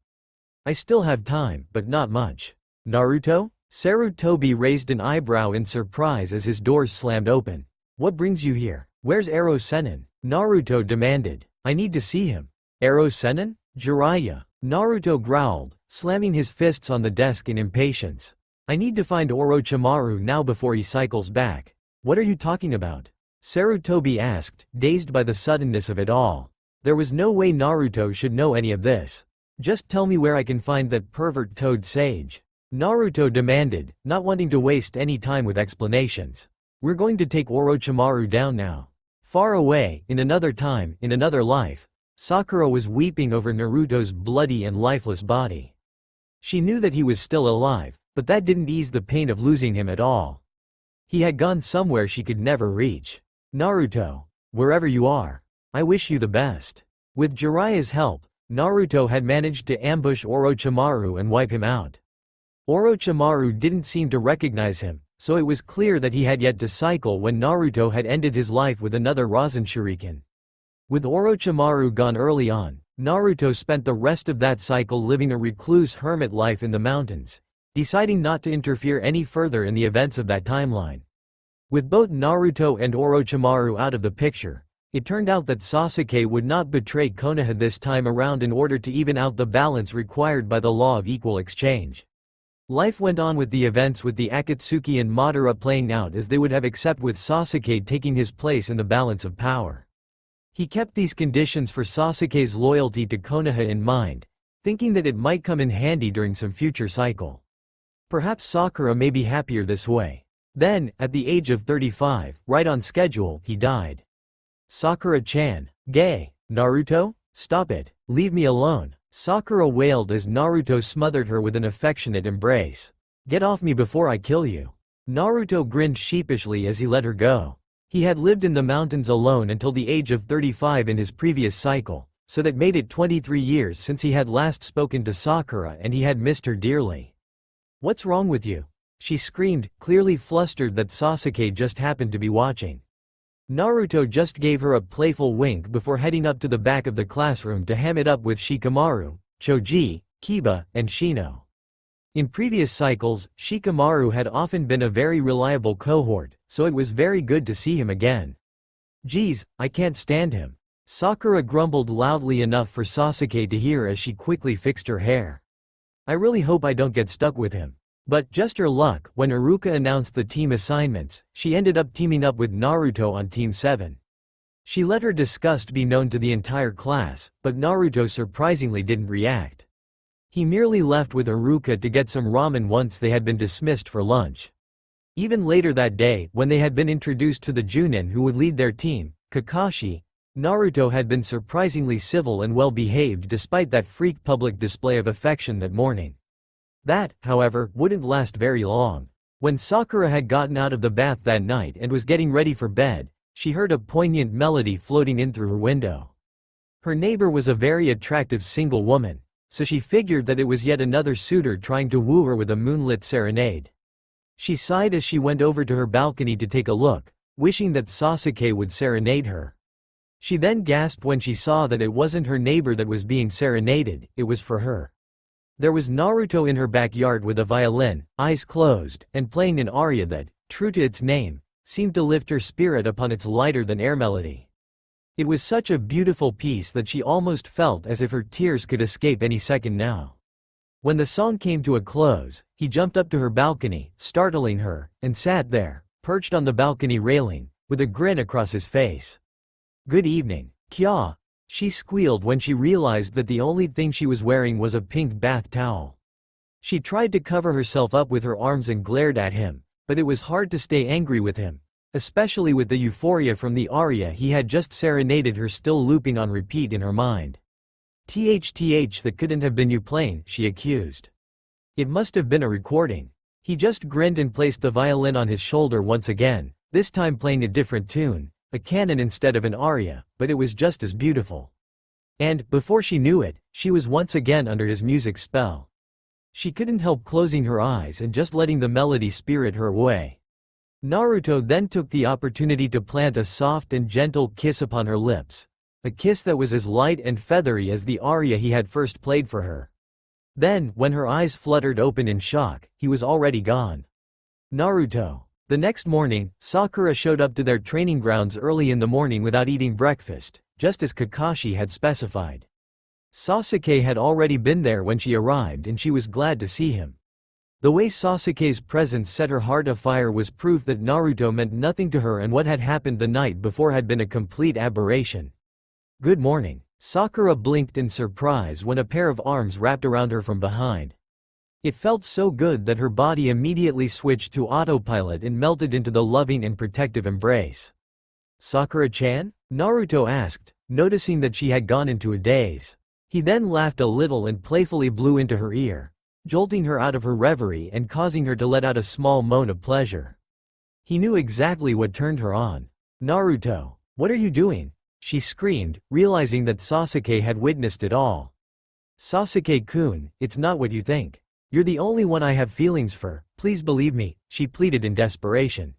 I still have time, but not much. Naruto? Sarutobi raised an eyebrow in surprise as his doors slammed open. What brings you here? Where's Ero Sennin? Naruto demanded. I need to see him. Ero Sennin? Jiraiya. Naruto growled, slamming his fists on the desk in impatience. I need to find Orochimaru now before he cycles back. What are you talking about? Sarutobi asked, dazed by the suddenness of it all. There was no way Naruto should know any of this. Just tell me where I can find that pervert toad sage. Naruto demanded, not wanting to waste any time with explanations. We're going to take Orochimaru down now. Far away, in another time, in another life, Sakura was weeping over Naruto's bloody and lifeless body. She knew that he was still alive, but that didn't ease the pain of losing him at all. He had gone somewhere she could never reach. Naruto, wherever you are, I wish you the best. With Jiraiya's help, Naruto had managed to ambush Orochimaru and wipe him out. Orochimaru didn't seem to recognize him, so it was clear that he had yet to cycle when Naruto had ended his life with another Rasen Shuriken. With Orochimaru gone early on, Naruto spent the rest of that cycle living a recluse hermit life in the mountains, deciding not to interfere any further in the events of that timeline. With both Naruto and Orochimaru out of the picture, it turned out that Sasuke would not betray Konoha this time around in order to even out the balance required by the law of equal exchange. Life went on with the events with the Akatsuki and Madara playing out as they would have except with Sasuke taking his place in the balance of power. He kept these conditions for Sasuke's loyalty to Konoha in mind, thinking that it might come in handy during some future cycle. Perhaps Sakura may be happier this way. Then, at the age of 35, right on schedule, he died. Sakura-chan, gay. Naruto? Stop it, leave me alone. Sakura wailed as Naruto smothered her with an affectionate embrace. Get off me before I kill you. Naruto grinned sheepishly as he let her go. He had lived in the mountains alone until the age of 35 in his previous cycle, so that made it 23 years since he had last spoken to Sakura, and he had missed her dearly. "What's wrong with you?" she screamed, clearly flustered that Sasuke just happened to be watching. Naruto just gave her a playful wink before heading up to the back of the classroom to ham it up with Shikamaru, Choji, Kiba, and Shino. In previous cycles, Shikamaru had often been a very reliable cohort, so it was very good to see him again. "Geez, I can't stand him." Sakura grumbled loudly enough for Sasuke to hear as she quickly fixed her hair. "I really hope I don't get stuck with him." But just her luck, when Iruka announced the team assignments, she ended up teaming up with Naruto on Team 7. She let her disgust be known to the entire class, but Naruto surprisingly didn't react. He merely left with Iruka to get some ramen once they had been dismissed for lunch. Even later that day, when they had been introduced to the Junin who would lead their team, Kakashi, Naruto had been surprisingly civil and well-behaved despite that freak public display of affection that morning. That, however, wouldn't last very long. When Sakura had gotten out of the bath that night and was getting ready for bed, she heard a poignant melody floating in through her window. Her neighbor was a very attractive single woman, so she figured that it was yet another suitor trying to woo her with a moonlit serenade. She sighed as she went over to her balcony to take a look, wishing that Sasuke would serenade her. She then gasped when she saw that it wasn't her neighbor that was being serenaded, it was for her. There was Naruto in her backyard with a violin, eyes closed, and playing an aria that, true to its name, seemed to lift her spirit upon its lighter-than-air melody. It was such a beautiful piece that she almost felt as if her tears could escape any second now. When the song came to a close, he jumped up to her balcony, startling her, and sat there, perched on the balcony railing, with a grin across his face. "Good evening, Kya," she squealed when she realized that the only thing she was wearing was a pink bath towel. She tried to cover herself up with her arms and glared at him, but it was hard to stay angry with him, especially with the euphoria from the aria he had just serenaded her still looping on repeat in her mind. "Tch, that couldn't have been you playing," she accused. "It must have been a recording." He just grinned and placed the violin on his shoulder once again, this time playing a different tune, a canon instead of an aria, but it was just as beautiful. And, before she knew it, she was once again under his music spell. She couldn't help closing her eyes and just letting the melody spirit her away. Naruto then took the opportunity to plant a soft and gentle kiss upon her lips, a kiss that was as light and feathery as the aria he had first played for her. Then, when her eyes fluttered open in shock, he was already gone. Naruto. The next morning, Sakura showed up to their training grounds early in the morning without eating breakfast, just as Kakashi had specified. Sasuke had already been there when she arrived and she was glad to see him. The way Sasuke's presence set her heart afire was proof that Naruto meant nothing to her and what had happened the night before had been a complete aberration. "Good morning." Sakura blinked in surprise when a pair of arms wrapped around her from behind. It felt so good that her body immediately switched to autopilot and melted into the loving and protective embrace. "Sakura-chan?" Naruto asked, noticing that she had gone into a daze. He then laughed a little and playfully blew into her ear, jolting her out of her reverie and causing her to let out a small moan of pleasure. He knew exactly what turned her on. "Naruto, what are you doing?" she screamed, realizing that Sasuke had witnessed it all. "Sasuke-kun, it's not what you think. You're the only one I have feelings for, please believe me," she pleaded in desperation.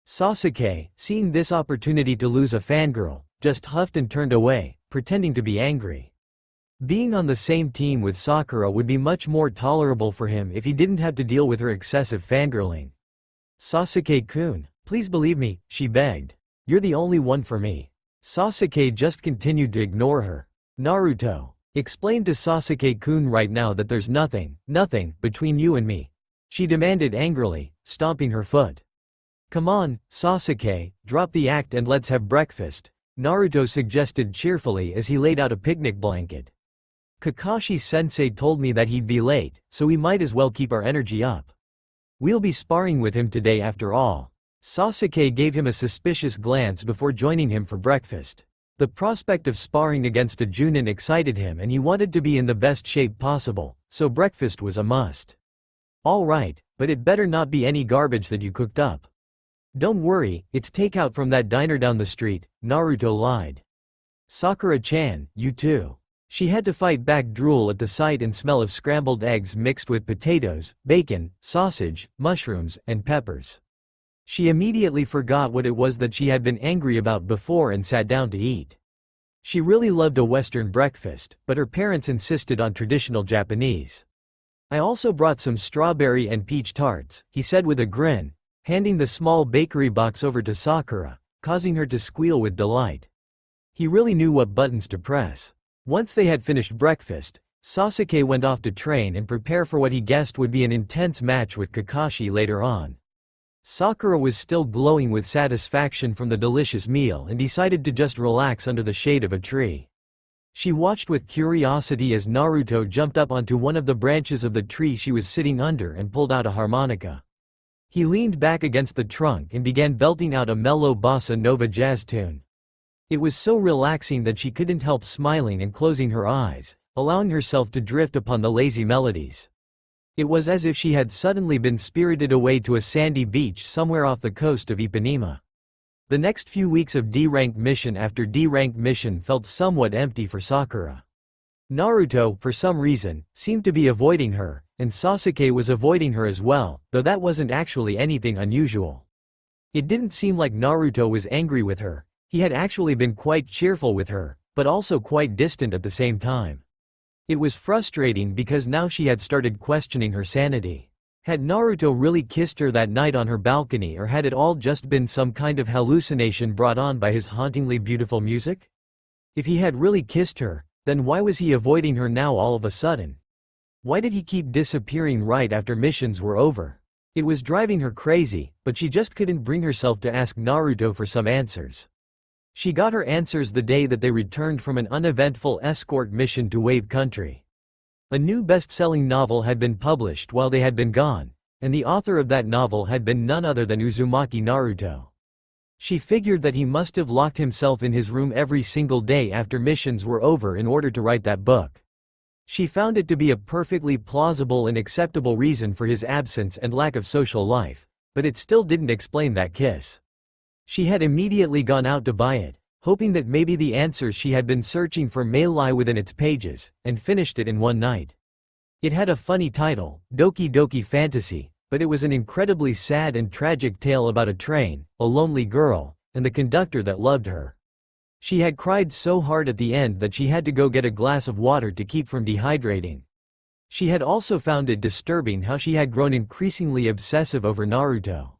Sasuke, seeing this opportunity to lose a fangirl, just huffed and turned away, pretending to be angry. Being on the same team with Sakura would be much more tolerable for him if he didn't have to deal with her excessive fangirling. "Sasuke-kun, please believe me," she begged. "You're the only one for me." Sasuke just continued to ignore her. "Naruto, explain to Sasuke-kun right now that there's nothing between you and me," she demanded angrily, stomping her foot. "Come on, Sasuke, drop the act and let's have breakfast," Naruto suggested cheerfully as he laid out a picnic blanket. "Kakashi-sensei told me that he'd be late, so we might as well keep our energy up. We'll be sparring with him today after all." Sasuke gave him a suspicious glance before joining him for breakfast. The prospect of sparring against a Junin excited him and he wanted to be in the best shape possible, so breakfast was a must. "All right, but it better not be any garbage that you cooked up. Don't worry, it's takeout from that diner down the street, Naruto lied. Sakura-chan, you too. She had to fight back drool at the sight and smell of scrambled eggs mixed with potatoes, bacon, sausage, mushrooms, and peppers. She immediately forgot what it was that she had been angry about before and sat down to eat. She really loved a Western breakfast, but her parents insisted on traditional Japanese. I also brought some strawberry and peach tarts, he said with a grin, handing the small bakery box over to Sakura, causing her to squeal with delight. He really knew what buttons to press. Once they had finished breakfast, Sasuke went off to train and prepare for what he guessed would be an intense match with Kakashi later on. Sakura was still glowing with satisfaction from the delicious meal and decided to just relax under the shade of a tree. She watched with curiosity as Naruto jumped up onto one of the branches of the tree she was sitting under and pulled out a harmonica. He leaned back against the trunk and began belting out a mellow bossa nova jazz tune. It was so relaxing that she couldn't help smiling and closing her eyes, allowing herself to drift upon the lazy melodies. It was as if she had suddenly been spirited away to a sandy beach somewhere off the coast of Ipanema. The next few weeks of D-rank mission after D-rank mission felt somewhat empty for Sakura. Naruto, for some reason, seemed to be avoiding her, and Sasuke was avoiding her as well, though that wasn't actually anything unusual. It didn't seem like Naruto was angry with her. He had actually been quite cheerful with her, but also quite distant at the same time. It was frustrating because now she had started questioning her sanity. Had Naruto really kissed her that night on her balcony, or had it all just been some kind of hallucination brought on by his hauntingly beautiful music? If he had really kissed her, then why was he avoiding her now all of a sudden? Why did he keep disappearing right after missions were over? It was driving her crazy, but she just couldn't bring herself to ask Naruto for some answers. She got her answers the day that they returned from an uneventful escort mission to Wave Country. A new best-selling novel had been published while they had been gone, and the author of that novel had been none other than Uzumaki Naruto. She figured that he must have locked himself in his room every single day after missions were over in order to write that book. She found it to be a perfectly plausible and acceptable reason for his absence and lack of social life, but it still didn't explain that kiss. She had immediately gone out to buy it, hoping that maybe the answers she had been searching for may lie within its pages, and finished it in one night. It had a funny title, Doki Doki Fantasy, but it was an incredibly sad and tragic tale about a train, a lonely girl, and the conductor that loved her. She had cried so hard at the end that she had to go get a glass of water to keep from dehydrating. She had also found it disturbing how she had grown increasingly obsessive over Naruto.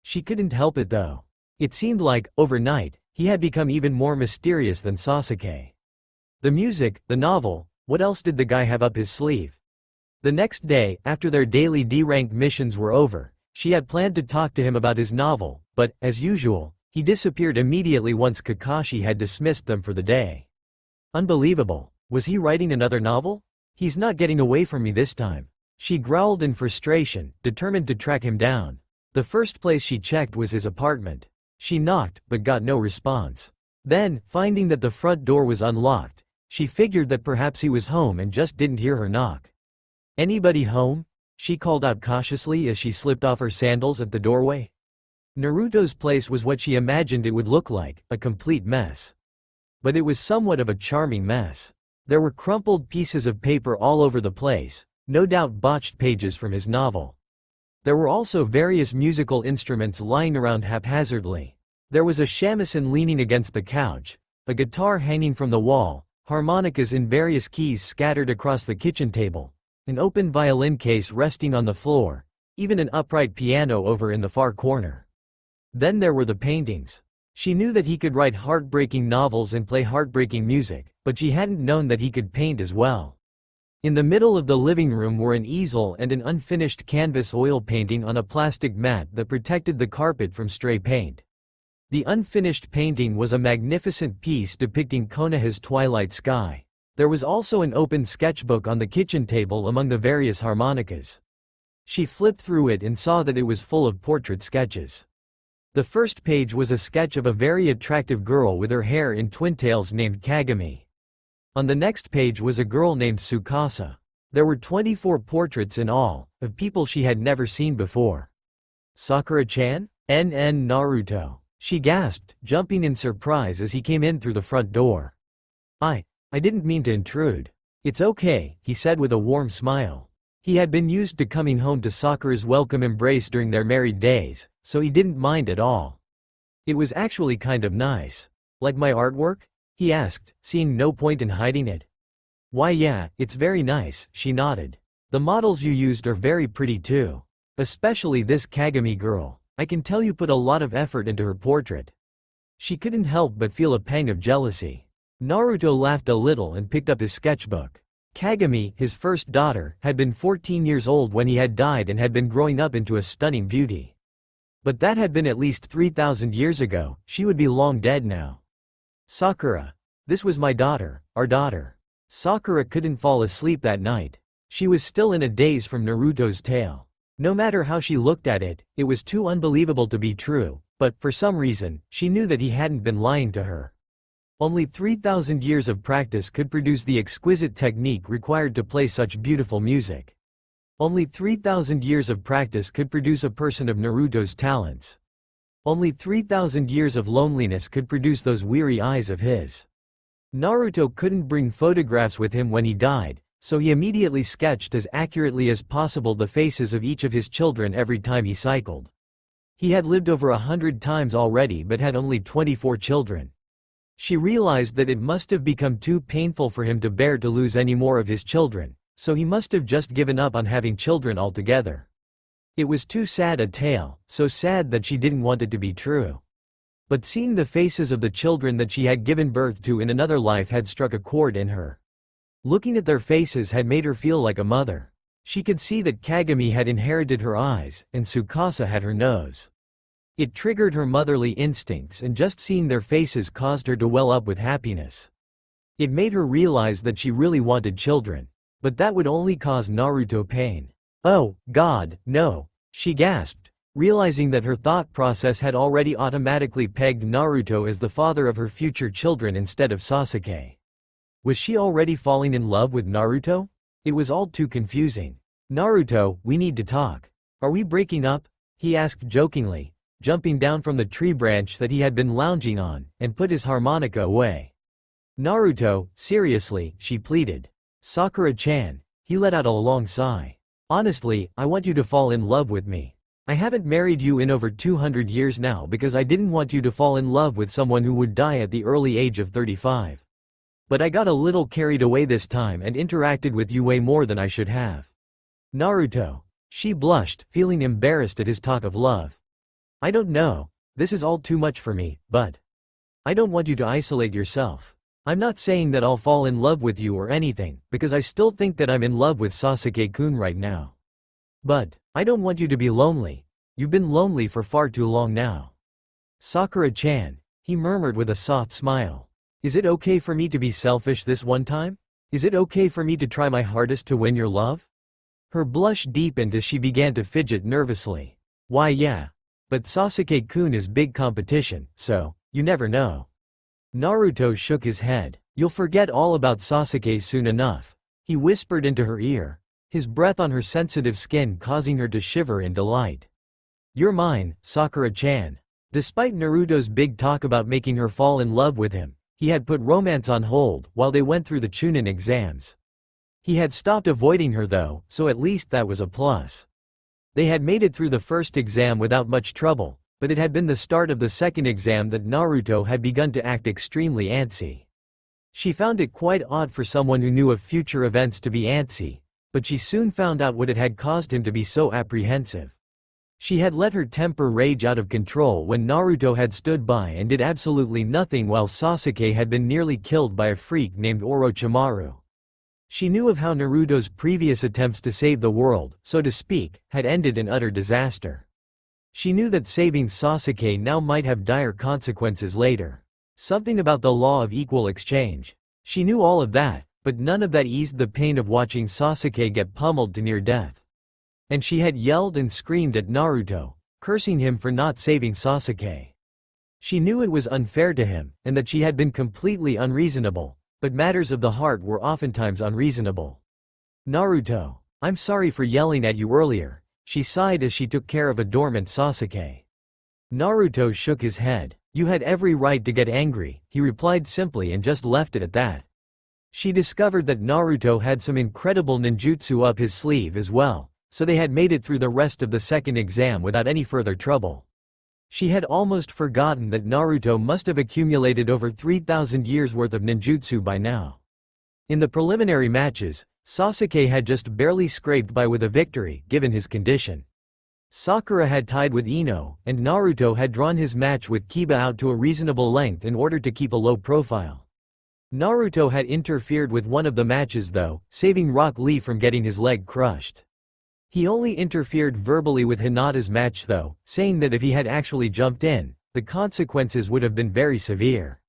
She couldn't help it though. It seemed like, overnight, he had become even more mysterious than Sasuke. The music, the novel, what else did the guy have up his sleeve? The next day, after their daily D-rank missions were over, she had planned to talk to him about his novel, but, as usual, he disappeared immediately once Kakashi had dismissed them for the day. Unbelievable. Was he writing another novel? He's not getting away from me this time. She growled in frustration, determined to track him down. The first place she checked was his apartment. She knocked, but got no response. Then, finding that the front door was unlocked, she figured that perhaps he was home and just didn't hear her knock. "Anybody home?" she called out cautiously as she slipped off her sandals at the doorway. Naruto's place was what she imagined it would look like, a complete mess. But it was somewhat of a charming mess. There were crumpled pieces of paper all over the place, no doubt botched pages from his novel. There were also various musical instruments lying around haphazardly. There was a shamisen leaning against the couch, a guitar hanging from the wall, harmonicas in various keys scattered across the kitchen table, an open violin case resting on the floor, even an upright piano over in the far corner. Then there were the paintings. She knew that he could write heartbreaking novels and play heartbreaking music, but she hadn't known that he could paint as well. In the middle of the living room were an easel and an unfinished canvas oil painting on a plastic mat that protected the carpet from stray paint. The unfinished painting was a magnificent piece depicting Konoha's twilight sky. There was also an open sketchbook on the kitchen table among the various harmonicas. She flipped through it and saw that it was full of portrait sketches. The first page was a sketch of a very attractive girl with her hair in twintails named Kagami. On the next page was a girl named Tsukasa. There were 24 portraits in all, of people she had never seen before. Sakura-chan? Naruto. She gasped, jumping in surprise as he came in through the front door. I didn't mean to intrude. It's okay, he said with a warm smile. He had been used to coming home to Sakura's welcome embrace during their married days, so he didn't mind at all. It was actually kind of nice. Like my artwork? He asked, seeing no point in hiding it. Why yeah, it's very nice, she nodded. The models you used are very pretty too. Especially this Kagami girl. I can tell you put a lot of effort into her portrait. She couldn't help but feel a pang of jealousy. Naruto laughed a little and picked up his sketchbook. Kagami, his first daughter, had been 14 years old when he had died and had been growing up into a stunning beauty. But that had been at least 3,000 years ago, she would be long dead now. Sakura. This was my daughter, our daughter. Sakura couldn't fall asleep that night. She was still in a daze from Naruto's tale. No matter how she looked at it, it was too unbelievable to be true, but, for some reason, she knew that he hadn't been lying to her. Only 3,000 years of practice could produce the exquisite technique required to play such beautiful music. Only 3,000 years of practice could produce a person of Naruto's talents. Only 3,000 years of loneliness could produce those weary eyes of his. Naruto couldn't bring photographs with him when he died, so he immediately sketched as accurately as possible the faces of each of his children every time he cycled. He had lived over 100 times already but had only 24 children. She realized that it must have become too painful for him to bear to lose any more of his children, so he must have just given up on having children altogether. It was too sad a tale, so sad that she didn't want it to be true. But seeing the faces of the children that she had given birth to in another life had struck a chord in her. Looking at their faces had made her feel like a mother. She could see that Kagami had inherited her eyes, and Tsukasa had her nose. It triggered her motherly instincts, and just seeing their faces caused her to well up with happiness. It made her realize that she really wanted children. But that would only cause Naruto pain. Oh, God, no, she gasped, realizing that her thought process had already automatically pegged Naruto as the father of her future children instead of Sasuke. Was she already falling in love with Naruto? It was all too confusing. Naruto, we need to talk. Are we breaking up? He asked jokingly, jumping down from the tree branch that he had been lounging on, and put his harmonica away. Naruto, seriously, she pleaded. Sakura-chan. He let out a long sigh. Honestly, I want you to fall in love with me. I haven't married you in over 200 years now because I didn't want you to fall in love with someone who would die at the early age of 35. But I got a little carried away this time and interacted with you way more than I should have. Naruto. She blushed, feeling embarrassed at his talk of love. I don't know. This is all too much for me, but I don't want you to isolate yourself. I'm not saying that I'll fall in love with you or anything, because I still think that I'm in love with Sasuke-kun right now. But I don't want you to be lonely. You've been lonely for far too long now. Sakura-chan, he murmured with a soft smile. Is it okay for me to be selfish this one time? Is it okay for me to try my hardest to win your love? Her blush deepened as she began to fidget nervously. Why yeah. But Sasuke-kun is big competition, so, you never know. Naruto shook his head. You'll forget all about Sasuke soon enough. He whispered into her ear, his breath on her sensitive skin causing her to shiver in delight. You're mine, Sakura-chan. Despite Naruto's big talk about making her fall in love with him, he had put romance on hold while they went through the Chunin exams. He had stopped avoiding her though, so at least that was a plus. They had made it through the first exam without much trouble, but it had been the start of the second exam that Naruto had begun to act extremely antsy. She found it quite odd for someone who knew of future events to be antsy, but she soon found out what it had caused him to be so apprehensive. She had let her temper rage out of control when Naruto had stood by and did absolutely nothing while Sasuke had been nearly killed by a freak named Orochimaru. She knew of how Naruto's previous attempts to save the world, so to speak, had ended in utter disaster. She knew that saving Sasuke now might have dire consequences later. Something about the law of equal exchange. She knew all of that, but none of that eased the pain of watching Sasuke get pummeled to near death. And she had yelled and screamed at Naruto, cursing him for not saving Sasuke. She knew it was unfair to him, and that she had been completely unreasonable, but matters of the heart were oftentimes unreasonable. Naruto, I'm sorry for yelling at you earlier, she sighed as she took care of a dormant Sasuke. Naruto shook his head. You had every right to get angry, he replied simply and just left it at that. She discovered that Naruto had some incredible ninjutsu up his sleeve as well, so they had made it through the rest of the second exam without any further trouble. She had almost forgotten that Naruto must have accumulated over 3,000 years worth of ninjutsu by now. In the preliminary matches, Sasuke had just barely scraped by with a victory, given his condition. Sakura had tied with Ino, and Naruto had drawn his match with Kiba out to a reasonable length in order to keep a low profile. Naruto had interfered with one of the matches though, saving Rock Lee from getting his leg crushed. He only interfered verbally with Hinata's match though, saying that if he had actually jumped in, the consequences would have been very severe.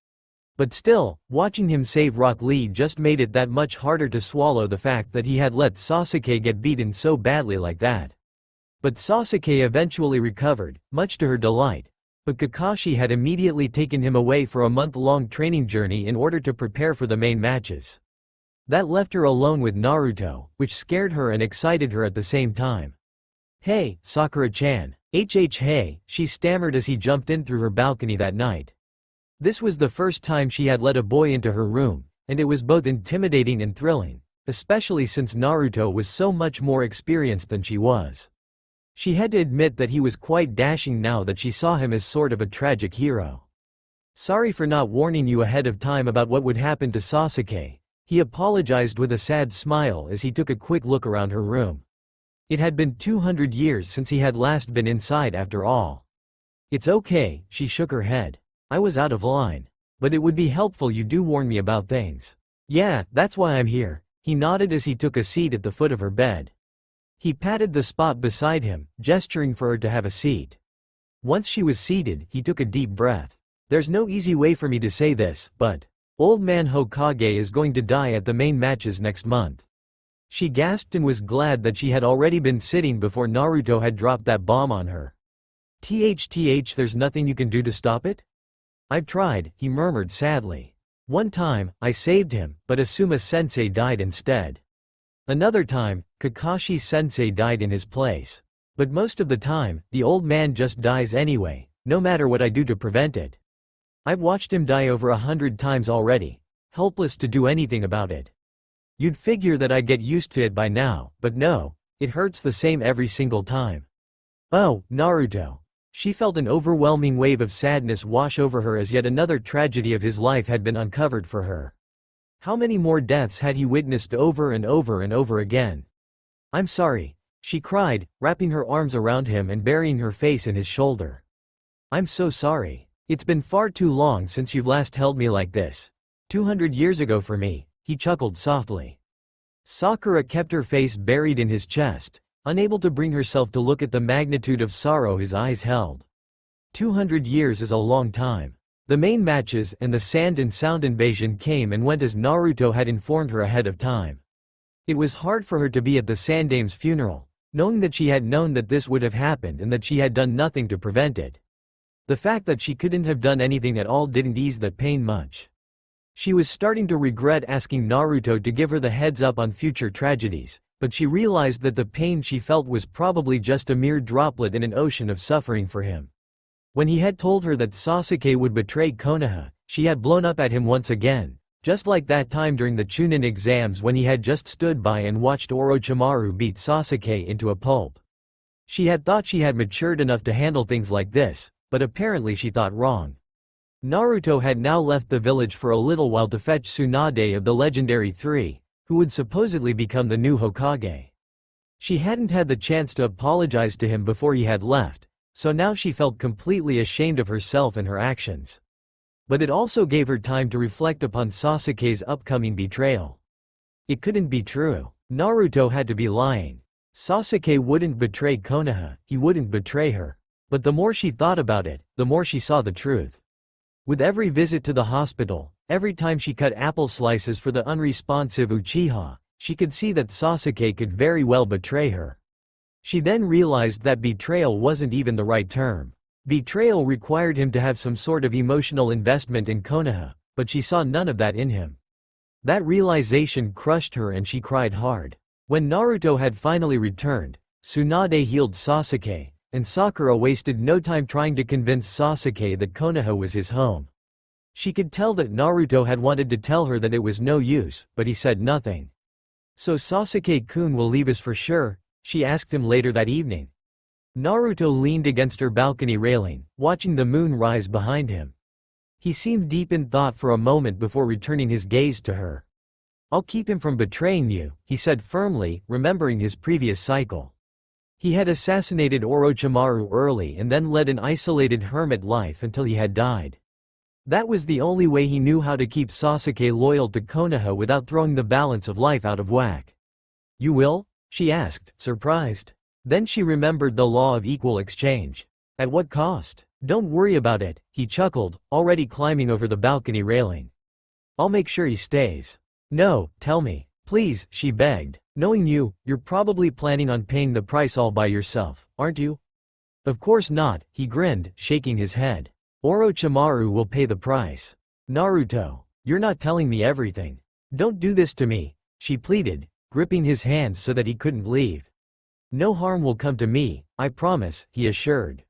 But still, watching him save Rock Lee just made it that much harder to swallow the fact that he had let Sasuke get beaten so badly like that. But Sasuke eventually recovered, much to her delight. But Kakashi had immediately taken him away for a month-long training journey in order to prepare for the main matches. That left her alone with Naruto, which scared her and excited her at the same time. Hey, Sakura-chan. Hey, she stammered as he jumped in through her balcony that night. This was the first time she had let a boy into her room, and it was both intimidating and thrilling, especially since Naruto was so much more experienced than she was. She had to admit that he was quite dashing now that she saw him as sort of a tragic hero. Sorry for not warning you ahead of time about what would happen to Sasuke, he apologized with a sad smile as he took a quick look around her room. It had been 200 years since he had last been inside after all. It's okay, she shook her head. I was out of line. But it would be helpful you do warn me about things. Yeah, that's why I'm here, he nodded as he took a seat at the foot of her bed. He patted the spot beside him, gesturing for her to have a seat. Once she was seated, he took a deep breath. There's no easy way for me to say this, but Old Man Hokage is going to die at the main matches next month. She gasped and was glad that she had already been sitting before Naruto had dropped that bomb on her. There's nothing you can do to stop it? I've tried, he murmured sadly. One time, I saved him, but Asuma-sensei died instead. Another time, Kakashi-sensei died in his place. But most of the time, the old man just dies anyway, no matter what I do to prevent it. I've watched him die over 100 times already, helpless to do anything about it. You'd figure that I'd get used to it by now, but no, it hurts the same every single time. Oh, Naruto. She felt an overwhelming wave of sadness wash over her as yet another tragedy of his life had been uncovered for her. How many more deaths had he witnessed over and over and over again? I'm sorry, she cried, wrapping her arms around him and burying her face in his shoulder. I'm so sorry. It's been far too long since you've last held me like this. 200 years ago for me, he chuckled softly. Sakura kept her face buried in his chest, unable to bring herself to look at the magnitude of sorrow his eyes held. 200 years is a long time. The main matches and the sand and sound invasion came and went as Naruto had informed her ahead of time. It was hard for her to be at the Sandame's funeral, knowing that she had known that this would have happened and that she had done nothing to prevent it. The fact that she couldn't have done anything at all didn't ease that pain much. She was starting to regret asking Naruto to give her the heads up on future tragedies, but she realized that the pain she felt was probably just a mere droplet in an ocean of suffering for him. When he had told her that Sasuke would betray Konoha, she had blown up at him once again, just like that time during the Chunin exams when he had just stood by and watched Orochimaru beat Sasuke into a pulp. She had thought she had matured enough to handle things like this, but apparently she thought wrong. Naruto had now left the village for a little while to fetch Tsunade of the legendary three, who would supposedly become the new Hokage. She hadn't had the chance to apologize to him before he had left, so now she felt completely ashamed of herself and her actions. But it also gave her time to reflect upon Sasuke's upcoming betrayal. It couldn't be true. Naruto had to be lying. Sasuke wouldn't betray Konoha, he wouldn't betray her. But the more she thought about it, the more she saw the truth. With every visit to the hospital, every time she cut apple slices for the unresponsive Uchiha, she could see that Sasuke could very well betray her. She then realized that betrayal wasn't even the right term. Betrayal required him to have some sort of emotional investment in Konoha, but she saw none of that in him. That realization crushed her and she cried hard. When Naruto had finally returned, Tsunade healed Sasuke, and Sakura wasted no time trying to convince Sasuke that Konoha was his home. She could tell that Naruto had wanted to tell her that it was no use, but he said nothing. "So Sasuke-kun will leave us for sure?" she asked him later that evening. Naruto leaned against her balcony railing, watching the moon rise behind him. He seemed deep in thought for a moment before returning his gaze to her. "I'll keep him from betraying you," he said firmly, remembering his previous cycle. He had assassinated Orochimaru early and then led an isolated hermit life until he had died. That was the only way he knew how to keep Sasuke loyal to Konoha without throwing the balance of life out of whack. "You will?" she asked, surprised. Then she remembered the law of equal exchange. "At what cost?" "Don't worry about it," he chuckled, already climbing over the balcony railing. "I'll make sure he stays." "No, tell me. Please," she begged. "Knowing you, you're probably planning on paying the price all by yourself, aren't you?" "Of course not," he grinned, shaking his head. "Orochimaru will pay the price." "Naruto, you're not telling me everything. Don't do this to me," she pleaded, gripping his hands so that he couldn't leave. "No harm will come to me, I promise," he assured.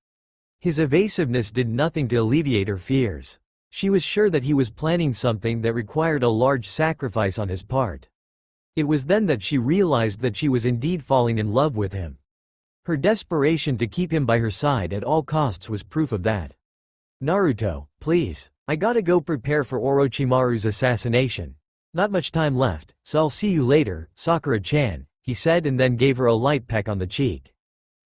His evasiveness did nothing to alleviate her fears. She was sure that he was planning something that required a large sacrifice on his part. It was then that she realized that she was indeed falling in love with him. Her desperation to keep him by her side at all costs was proof of that. "Naruto, please. I gotta go prepare for Orochimaru's assassination. Not much time left, so I'll see you later, Sakura-chan," he said and then gave her a light peck on the cheek.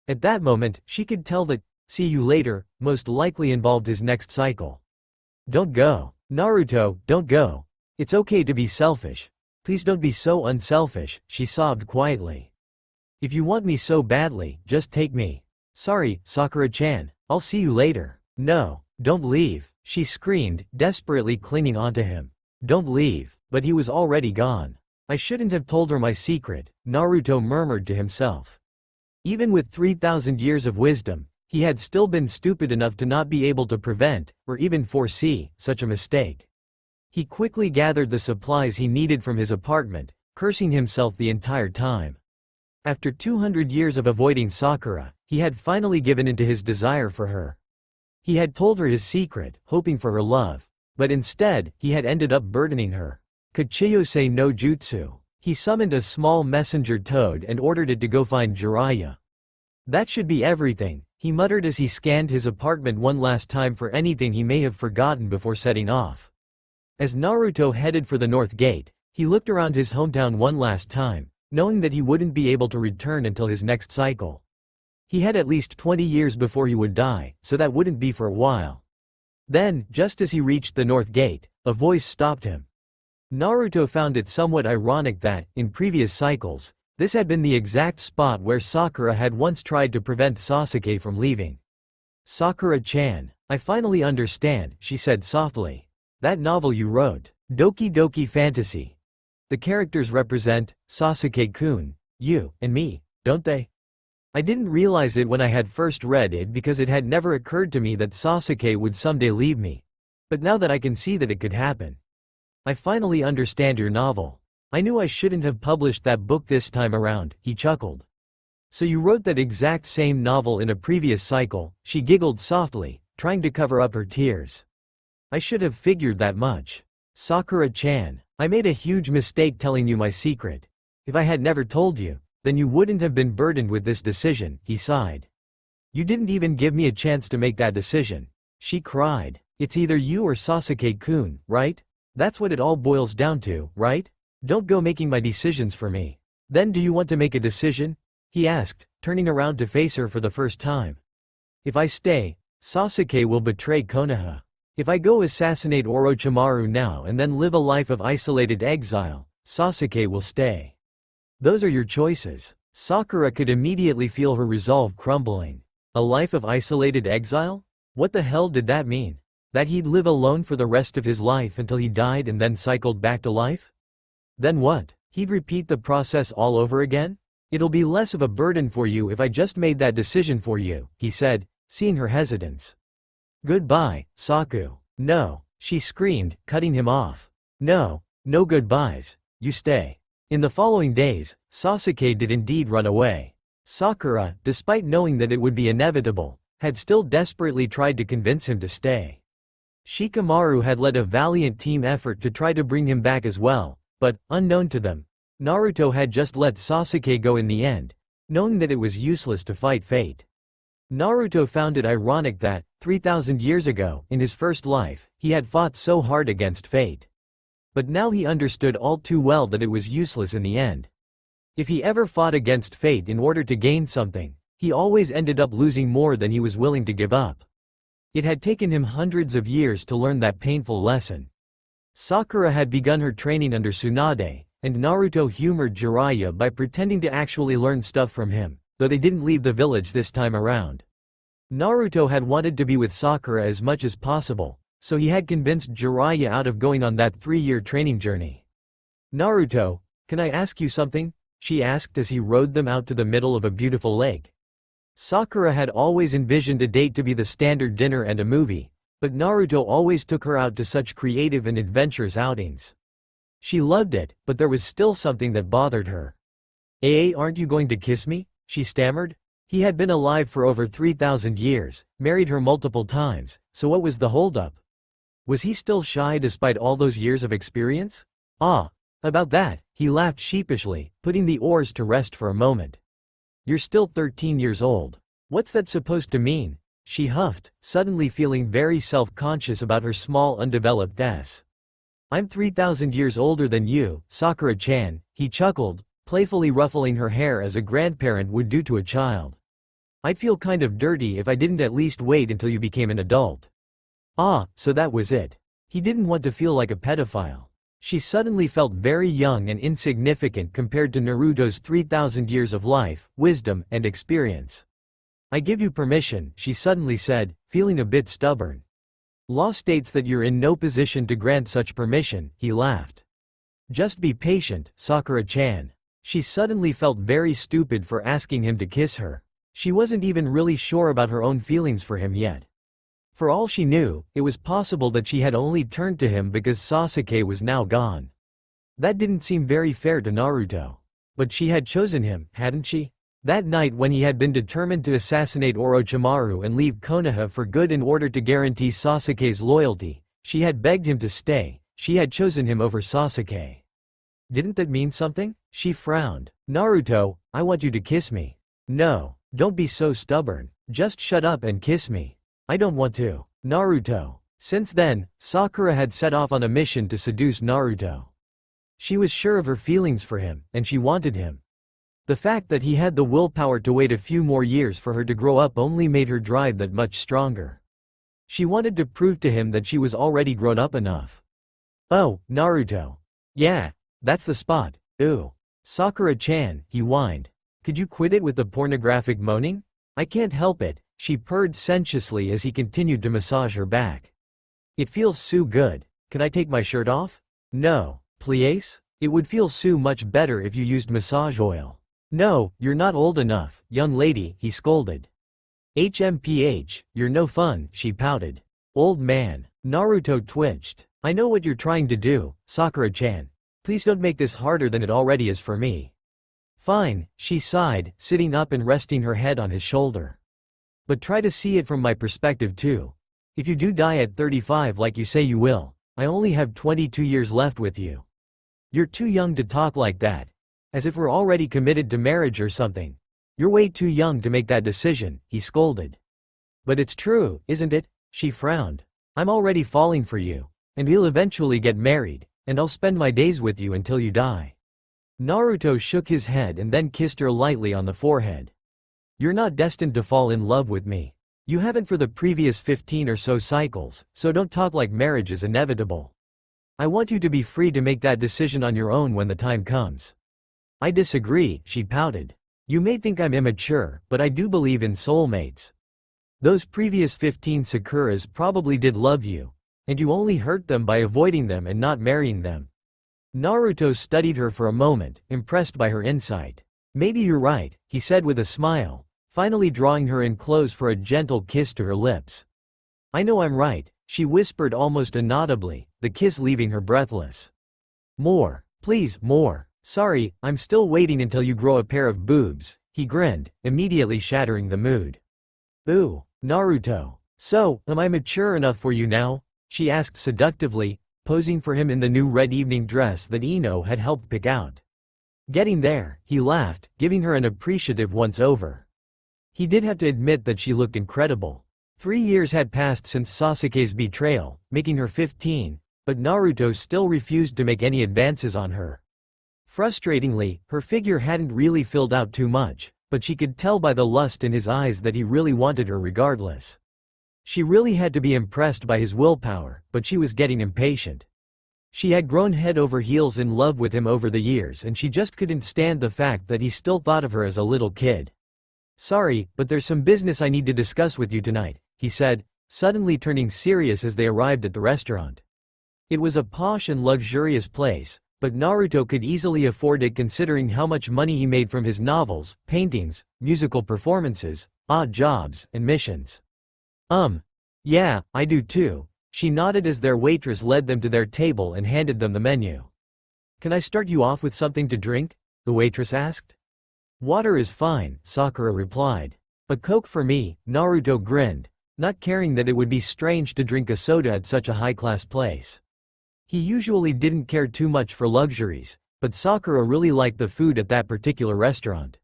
At that moment, she could tell that "see you later" most likely involved his next cycle. "Don't go. Naruto, don't go. It's okay to be selfish. Please don't be so unselfish," she sobbed quietly. "If you want me so badly, just take me." "Sorry, Sakura-chan. I'll see you later." "No, don't leave," she screamed, desperately clinging onto him. "Don't leave," but he was already gone. "I shouldn't have told her my secret," Naruto murmured to himself. Even with 3,000 years of wisdom, he had still been stupid enough to not be able to prevent, or even foresee, such a mistake. He quickly gathered the supplies he needed from his apartment, cursing himself the entire time. After 200 years of avoiding Sakura, he had finally given in to his desire for her. He had told her his secret, hoping for her love. But instead, he had ended up burdening her. Kachiyose no Jutsu. He summoned a small messenger toad and ordered it to go find Jiraiya. "That should be everything," he muttered as he scanned his apartment one last time for anything he may have forgotten before setting off. As Naruto headed for the North Gate, he looked around his hometown one last time, knowing that he wouldn't be able to return until his next cycle. He had at least 20 years before he would die, so that wouldn't be for a while. Then, just as he reached the North Gate, a voice stopped him. Naruto found it somewhat ironic that, in previous cycles, this had been the exact spot where Sakura had once tried to prevent Sasuke from leaving. "Sakura-chan, I finally understand," she said softly. "That novel you wrote, Doki Doki Fantasy. The characters represent Sasuke-kun, you, and me, don't they? I didn't realize it when I had first read it because it had never occurred to me that Sasuke would someday leave me. But now that I can see that it could happen. I finally understand your novel. I knew I shouldn't have published that book this time around," he chuckled. "So you wrote that exact same novel in a previous cycle," she giggled softly, trying to cover up her tears. "I should have figured that much. Sakura-chan, I made a huge mistake telling you my secret. If I had never told you, then you wouldn't have been burdened with this decision," he sighed. "You didn't even give me a chance to make that decision," she cried. "It's either you or Sasuke-kun, right? That's what it all boils down to, right? Don't go making my decisions for me." "Then do you want to make a decision?" he asked, turning around to face her for the first time. "If I stay, Sasuke will betray Konoha. If I go assassinate Orochimaru now and then live a life of isolated exile, Sasuke will stay. Those are your choices." Sakura could immediately feel her resolve crumbling. A life of isolated exile? What the hell did that mean? That he'd live alone for the rest of his life until he died and then cycled back to life? Then what? He'd repeat the process all over again? "It'll be less of a burden for you if I just made that decision for you," he said, seeing her hesitance. "Goodbye, Saku." "No," she screamed, cutting him off. "No, no goodbyes. You stay." In the following days, Sasuke did indeed run away. Sakura, despite knowing that it would be inevitable, had still desperately tried to convince him to stay. Shikamaru had led a valiant team effort to try to bring him back as well, but, unknown to them, Naruto had just let Sasuke go in the end, knowing that it was useless to fight fate. Naruto found it ironic that, 3,000 years ago, in his first life, he had fought so hard against fate. But now he understood all too well that it was useless in the end. If he ever fought against fate in order to gain something, he always ended up losing more than he was willing to give up. It had taken him hundreds of years to learn that painful lesson. Sakura had begun her training under Tsunade, and Naruto humored Jiraiya by pretending to actually learn stuff from him, though they didn't leave the village this time around. Naruto had wanted to be with Sakura as much as possible, so he had convinced Jiraiya out of going on that 3-year training journey. "Naruto, can I ask you something?" she asked as he rowed them out to the middle of a beautiful lake. Sakura had always envisioned a date to be the standard dinner and a movie, but Naruto always took her out to such creative and adventurous outings. She loved it, but there was still something that bothered her. Aren't you going to kiss me?" she stammered. He had been alive for over 3,000 years, married her multiple times, so what was the holdup? Was he still shy despite all those years of experience? About that, he laughed sheepishly, putting the oars to rest for a moment. "You're still 13 years old. What's that supposed to mean?" she huffed, suddenly feeling very self-conscious about her small undeveloped S. "I'm 3,000 years older than you, Sakura-chan," he chuckled, playfully ruffling her hair as a grandparent would do to a child. "I'd feel kind of dirty if I didn't at least wait until you became an adult." So that was it. He didn't want to feel like a pedophile. She suddenly felt very young and insignificant compared to Naruto's 3,000 years of life, wisdom, and experience. "I give you permission," she suddenly said, feeling a bit stubborn. "Law states that you're in no position to grant such permission," he laughed. "Just be patient, Sakura-chan." She suddenly felt very stupid for asking him to kiss her. She wasn't even really sure about her own feelings for him yet. For all she knew, it was possible that she had only turned to him because Sasuke was now gone. That didn't seem very fair to Naruto. But she had chosen him, hadn't she? That night when he had been determined to assassinate Orochimaru and leave Konoha for good in order to guarantee Sasuke's loyalty, she had begged him to stay. She had chosen him over Sasuke. Didn't that mean something? She frowned. "Naruto, I want you to kiss me." "No, don't be so stubborn. Just shut up and kiss me." "I don't want to." "Naruto." Since then, Sakura had set off on a mission to seduce Naruto. She was sure of her feelings for him, and she wanted him. The fact that he had the willpower to wait a few more years for her to grow up only made her drive that much stronger. She wanted to prove to him that she was already grown up enough. "Oh, Naruto. Yeah, that's the spot. Ooh. Sakura-chan," he whined. "Could you quit it with the pornographic moaning? I can't help it," she purred sensuously as he continued to massage her back. "It feels so good. Can I take my shirt off?" "No, please? It would feel so much better if you used massage oil." "No, you're not old enough, young lady," he scolded. "HMPH, you're no fun," she pouted. "Old man." Naruto twitched. "I know what you're trying to do, Sakura-chan. Please don't make this harder than it already is for me." "Fine," she sighed, sitting up and resting her head on his shoulder. "But try to see it from my perspective too. If you do die at 35 like you say you will, I only have 22 years left with you. You're too young to talk like that. As if we're already committed to marriage or something. You're way too young to make that decision," he scolded. "But it's true, isn't it?" She frowned. "I'm already falling for you. And we'll eventually get married, and I'll spend my days with you until you die." Naruto shook his head and then kissed her lightly on the forehead. "You're not destined to fall in love with me. You haven't for the previous 15 or so cycles, so don't talk like marriage is inevitable. I want you to be free to make that decision on your own when the time comes." "I disagree," she pouted. "You may think I'm immature, but I do believe in soulmates. Those previous 15 Sakuras probably did love you, and you only hurt them by avoiding them and not marrying them." Naruto studied her for a moment, impressed by her insight. "Maybe you're right," he said with a smile, finally drawing her in close for a gentle kiss to her lips. "I know I'm right," she whispered almost inaudibly, the kiss leaving her breathless. "More. Please, more." Sorry, I'm still waiting until you grow a pair of boobs, he grinned, immediately shattering the mood. Ooh, Naruto. So, am I mature enough for you now? She asked seductively, posing for him in the new red evening dress that Ino had helped pick out. Getting there, he laughed, giving her an appreciative once-over. He did have to admit that she looked incredible. 3 years had passed since Sasuke's betrayal, making her 15, but Naruto still refused to make any advances on her. Frustratingly, her figure hadn't really filled out too much, but she could tell by the lust in his eyes that he really wanted her regardless. She really had to be impressed by his willpower, but she was getting impatient. She had grown head over heels in love with him over the years, and she just couldn't stand the fact that he still thought of her as a little kid. Sorry, but there's some business I need to discuss with you tonight, he said, suddenly turning serious as they arrived at the restaurant. It was a posh and luxurious place, but Naruto could easily afford it considering how much money he made from his novels, paintings, musical performances, odd jobs, and missions. Yeah, I do too. She nodded as their waitress led them to their table and handed them the menu. Can I start you off with something to drink? The waitress asked. Water is fine, Sakura replied. A Coke for me, Naruto grinned, not caring that it would be strange to drink a soda at such a high-class place. He usually didn't care too much for luxuries, but Sakura really liked the food at that particular restaurant.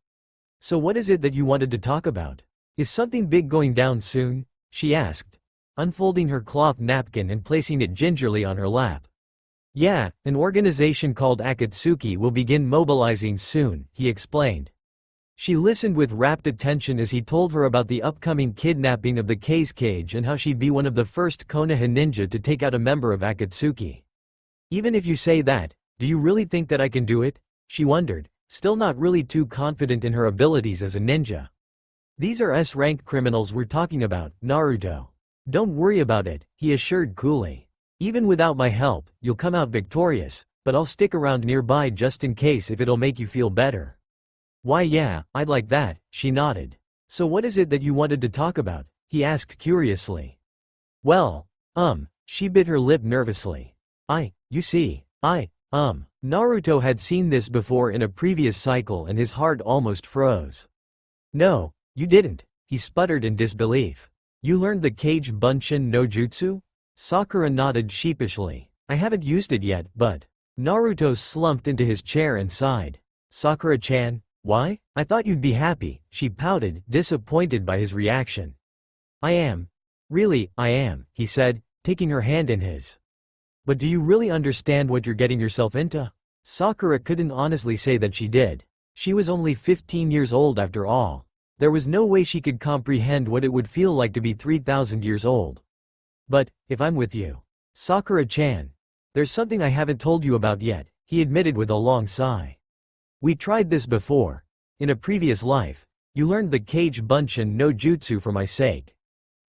So what is it that you wanted to talk about? Is something big going down soon? She asked, unfolding her cloth napkin and placing it gingerly on her lap. Yeah, an organization called Akatsuki will begin mobilizing soon, he explained. She listened with rapt attention as he told her about the upcoming kidnapping of the Case Cage and how she'd be one of the first Konoha ninja to take out a member of Akatsuki. Even if you say that, do you really think that I can do it? She wondered, still not really too confident in her abilities as a ninja. These are S-rank criminals we're talking about, Naruto. Don't worry about it, he assured coolly. Even without my help, you'll come out victorious, but I'll stick around nearby just in case if it'll make you feel better. Why yeah, I'd like that, she nodded. So what is it that you wanted to talk about? He asked curiously. Well, she bit her lip nervously. Naruto had seen this before in a previous cycle and his heart almost froze. No, you didn't, he sputtered in disbelief. You learned the Kage Bunshin no Jutsu? Sakura nodded sheepishly. I haven't used it yet, but… Naruto slumped into his chair and sighed. Sakura-chan, why? I thought you'd be happy, she pouted, disappointed by his reaction. I am. Really, I am, he said, taking her hand in his. But do you really understand what you're getting yourself into? Sakura couldn't honestly say that she did. She was only 15 years old after all. There was no way she could comprehend what it would feel like to be 3,000 years old. But, if I'm with you, Sakura-chan, there's something I haven't told you about yet, he admitted with a long sigh. We tried this before. In a previous life, you learned the Kage Bunshin no Jutsu for my sake.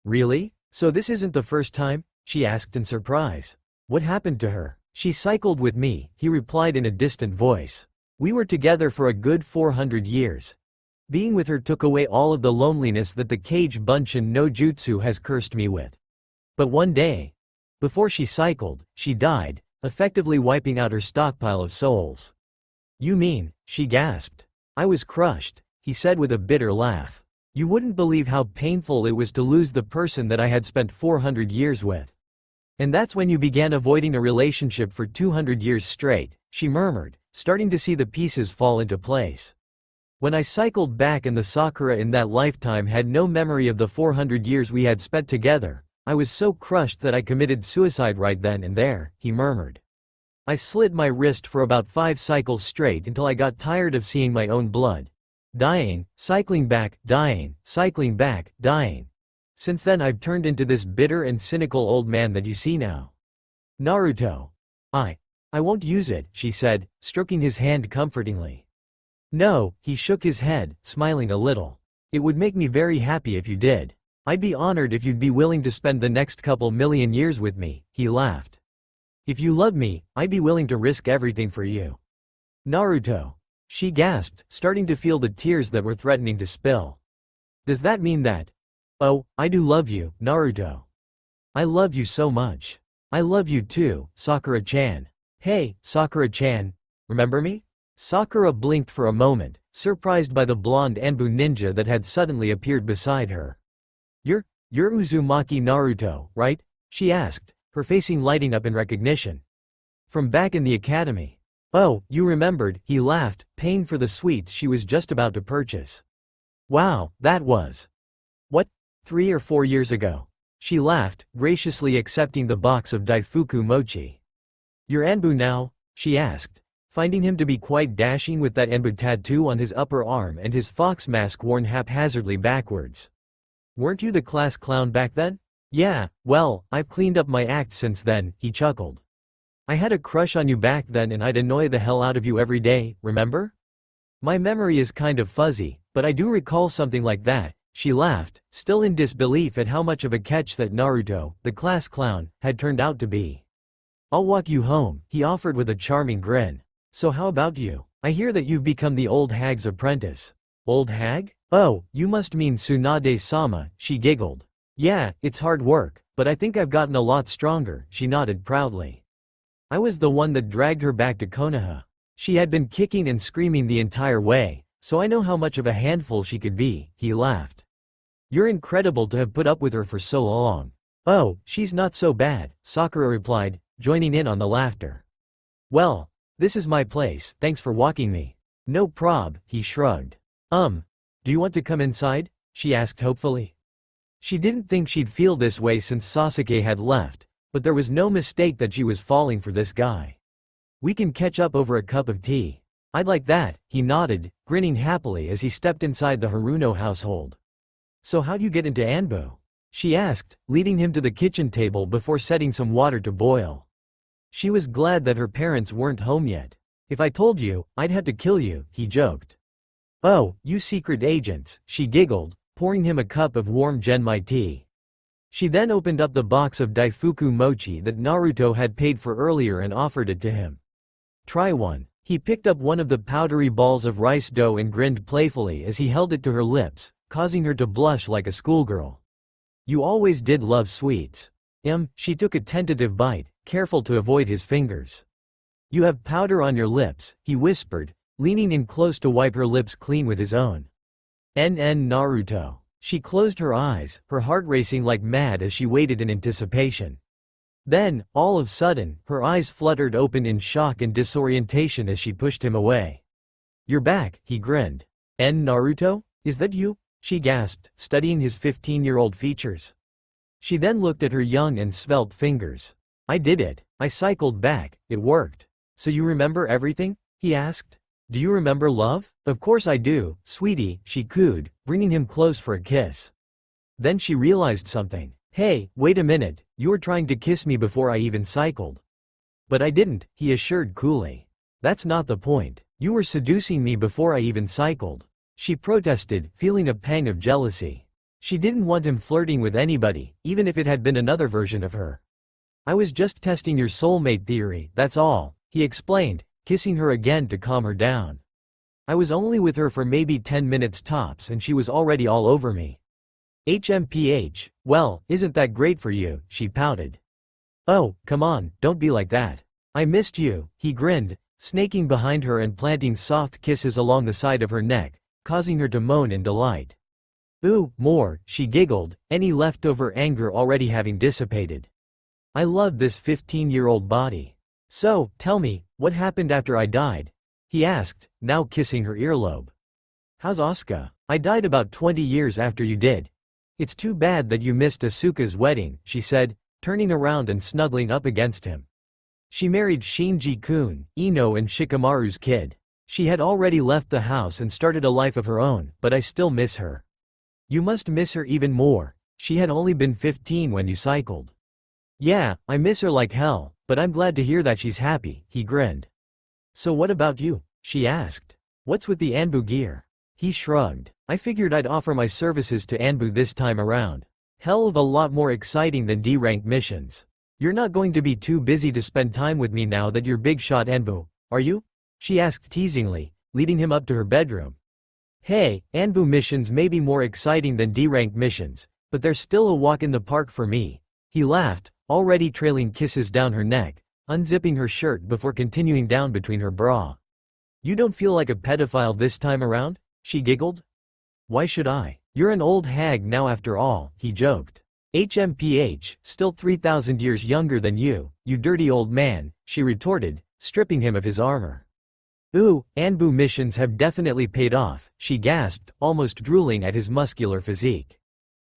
Really? So this isn't the first time? She asked in surprise. What happened to her? She cycled with me, he replied in a distant voice. We were together for a good 400 years. Being with her took away all of the loneliness that the Kage Bunshin no Jutsu has cursed me with. But one day, before she cycled, she died, effectively wiping out her stockpile of souls. You mean, she gasped. I was crushed, he said with a bitter laugh. You wouldn't believe how painful it was to lose the person that I had spent 400 years with. And that's when you began avoiding a relationship for 200 years straight, she murmured, starting to see the pieces fall into place. When I cycled back and the Sakura in that lifetime had no memory of the 400 years we had spent together, I was so crushed that I committed suicide right then and there, he murmured. I slit my wrist for about 5 cycles straight until I got tired of seeing my own blood. Dying, cycling back, dying, cycling back, dying. Since then I've turned into this bitter and cynical old man that you see now. Naruto. I won't use it, she said, stroking his hand comfortingly. No, he shook his head, smiling a little. It would make me very happy if you did. I'd be honored if you'd be willing to spend the next couple million years with me, he laughed. If you love me, I'd be willing to risk everything for you. Naruto. She gasped, starting to feel the tears that were threatening to spill. Does that mean that? Oh, I do love you, Naruto. I love you so much. I love you too, Sakura-chan. Hey, Sakura-chan. Remember me? Sakura blinked for a moment, surprised by the blonde Anbu ninja that had suddenly appeared beside her. You're, you're Uzumaki Naruto, right? She asked, her facing lighting up in recognition. From back in the academy. Oh, you remembered, he laughed, paying for the sweets she was just about to purchase. Wow, that was. What? 3 or 4 years ago. She laughed, graciously accepting the box of Daifuku mochi. You're Anbu now? She asked, finding him to be quite dashing with that Anbu tattoo on his upper arm and his fox mask worn haphazardly backwards. Weren't you the class clown back then? Yeah, well, I've cleaned up my act since then, he chuckled. I had a crush on you back then and I'd annoy the hell out of you every day, remember? My memory is kind of fuzzy, but I do recall something like that, she laughed, still in disbelief at how much of a catch that Naruto, the class clown, had turned out to be. I'll walk you home, he offered with a charming grin. So how about you? I hear that you've become the old hag's apprentice. Old hag? Oh, you must mean Tsunade-sama, she giggled. Yeah, it's hard work, but I think I've gotten a lot stronger, she nodded proudly. I was the one that dragged her back to Konoha. She had been kicking and screaming the entire way, so I know how much of a handful she could be, he laughed. You're incredible to have put up with her for so long. Oh, she's not so bad, Sakura replied, joining in on the laughter. Well, this is my place, thanks for walking me. No prob, he shrugged. Do you want to come inside? She asked hopefully. She didn't think she'd feel this way since Sasuke had left, but there was no mistake that she was falling for this guy. We can catch up over a cup of tea. I'd like that, he nodded, grinning happily as he stepped inside the Haruno household. So how'd you get into Anbu? She asked, leading him to the kitchen table before setting some water to boil. She was glad that her parents weren't home yet. If I told you, I'd have to kill you, he joked. Oh, you secret agents, she giggled, pouring him a cup of warm genmai tea. She then opened up the box of Daifuku mochi that Naruto had paid for earlier and offered it to him. Try one. He picked up one of the powdery balls of rice dough and grinned playfully as he held it to her lips, causing her to blush like a schoolgirl. You always did love sweets. She took a tentative bite, careful to avoid his fingers. You have powder on your lips, he whispered, leaning in close to wipe her lips clean with his own. Naruto. She closed her eyes, her heart racing like mad as she waited in anticipation. Then, all of a sudden, her eyes fluttered open in shock and disorientation as she pushed him away. You're back, he grinned. Naruto? Is that you? She gasped, studying his 15-year-old features. She then looked at her young and svelte fingers. I did it. I cycled back, it worked. So you remember everything? He asked. Do you remember love? Of course I do, sweetie, she cooed, bringing him close for a kiss. Then she realized something. Hey, wait a minute, you were trying to kiss me before I even cycled. But I didn't, he assured coolly. That's not the point. You were seducing me before I even cycled. She protested, feeling a pang of jealousy. She didn't want him flirting with anybody, even if it had been another version of her. I was just testing your soulmate theory, that's all, he explained, kissing her again to calm her down. I was only with her for maybe 10 minutes tops and she was already all over me. HMPH, well, isn't that great for you, she pouted. Oh, come on, don't be like that. I missed you, he grinned, snaking behind her and planting soft kisses along the side of her neck, causing her to moan in delight. Ooh, more, she giggled, any leftover anger already having dissipated. I love this 15-year-old body. So, tell me, what happened after I died? He asked, now kissing her earlobe. How's Asuka? I died about 20 years after you did. It's too bad that you missed Asuka's wedding, she said, turning around and snuggling up against him. She married Shinji-kun, Ino and Shikamaru's kid. She had already left the house and started a life of her own, but I still miss her. You must miss her even more. She had only been 15 when you cycled. Yeah, I miss her like hell, but I'm glad to hear that she's happy, he grinned. So what about you? She asked. What's with the Anbu gear? He shrugged. I figured I'd offer my services to Anbu this time around. Hell of a lot more exciting than D-rank missions. You're not going to be too busy to spend time with me now that you're big shot Anbu, are you? She asked teasingly, leading him up to her bedroom. Hey, Anbu missions may be more exciting than D-rank missions, but they're still a walk in the park for me. He laughed, already trailing kisses down her neck, unzipping her shirt before continuing down between her bra. You don't feel like a pedophile this time around? She giggled. Why should I? You're an old hag now after all, he joked. HMPH, still 3,000 years younger than you dirty old man, she retorted, stripping him of his armor. Ooh, Anbu missions have definitely paid off, she gasped, almost drooling at his muscular physique.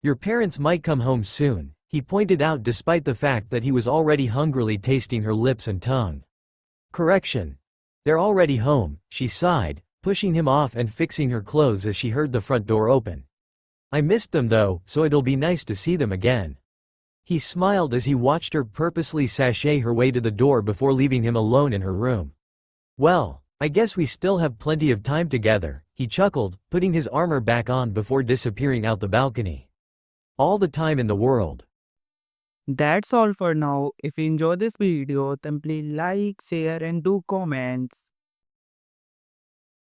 Your parents might come home soon, he pointed out despite the fact that he was already hungrily tasting her lips and tongue. Correction. They're already home, she sighed, pushing him off and fixing her clothes as she heard the front door open. I missed them though, so it'll be nice to see them again. He smiled as he watched her purposely sashay her way to the door before leaving him alone in her room. Well, I guess we still have plenty of time together, he chuckled, putting his armor back on before disappearing out the balcony. All the time in the world. That's all for now. If you enjoy this video, then please like, share and do comments.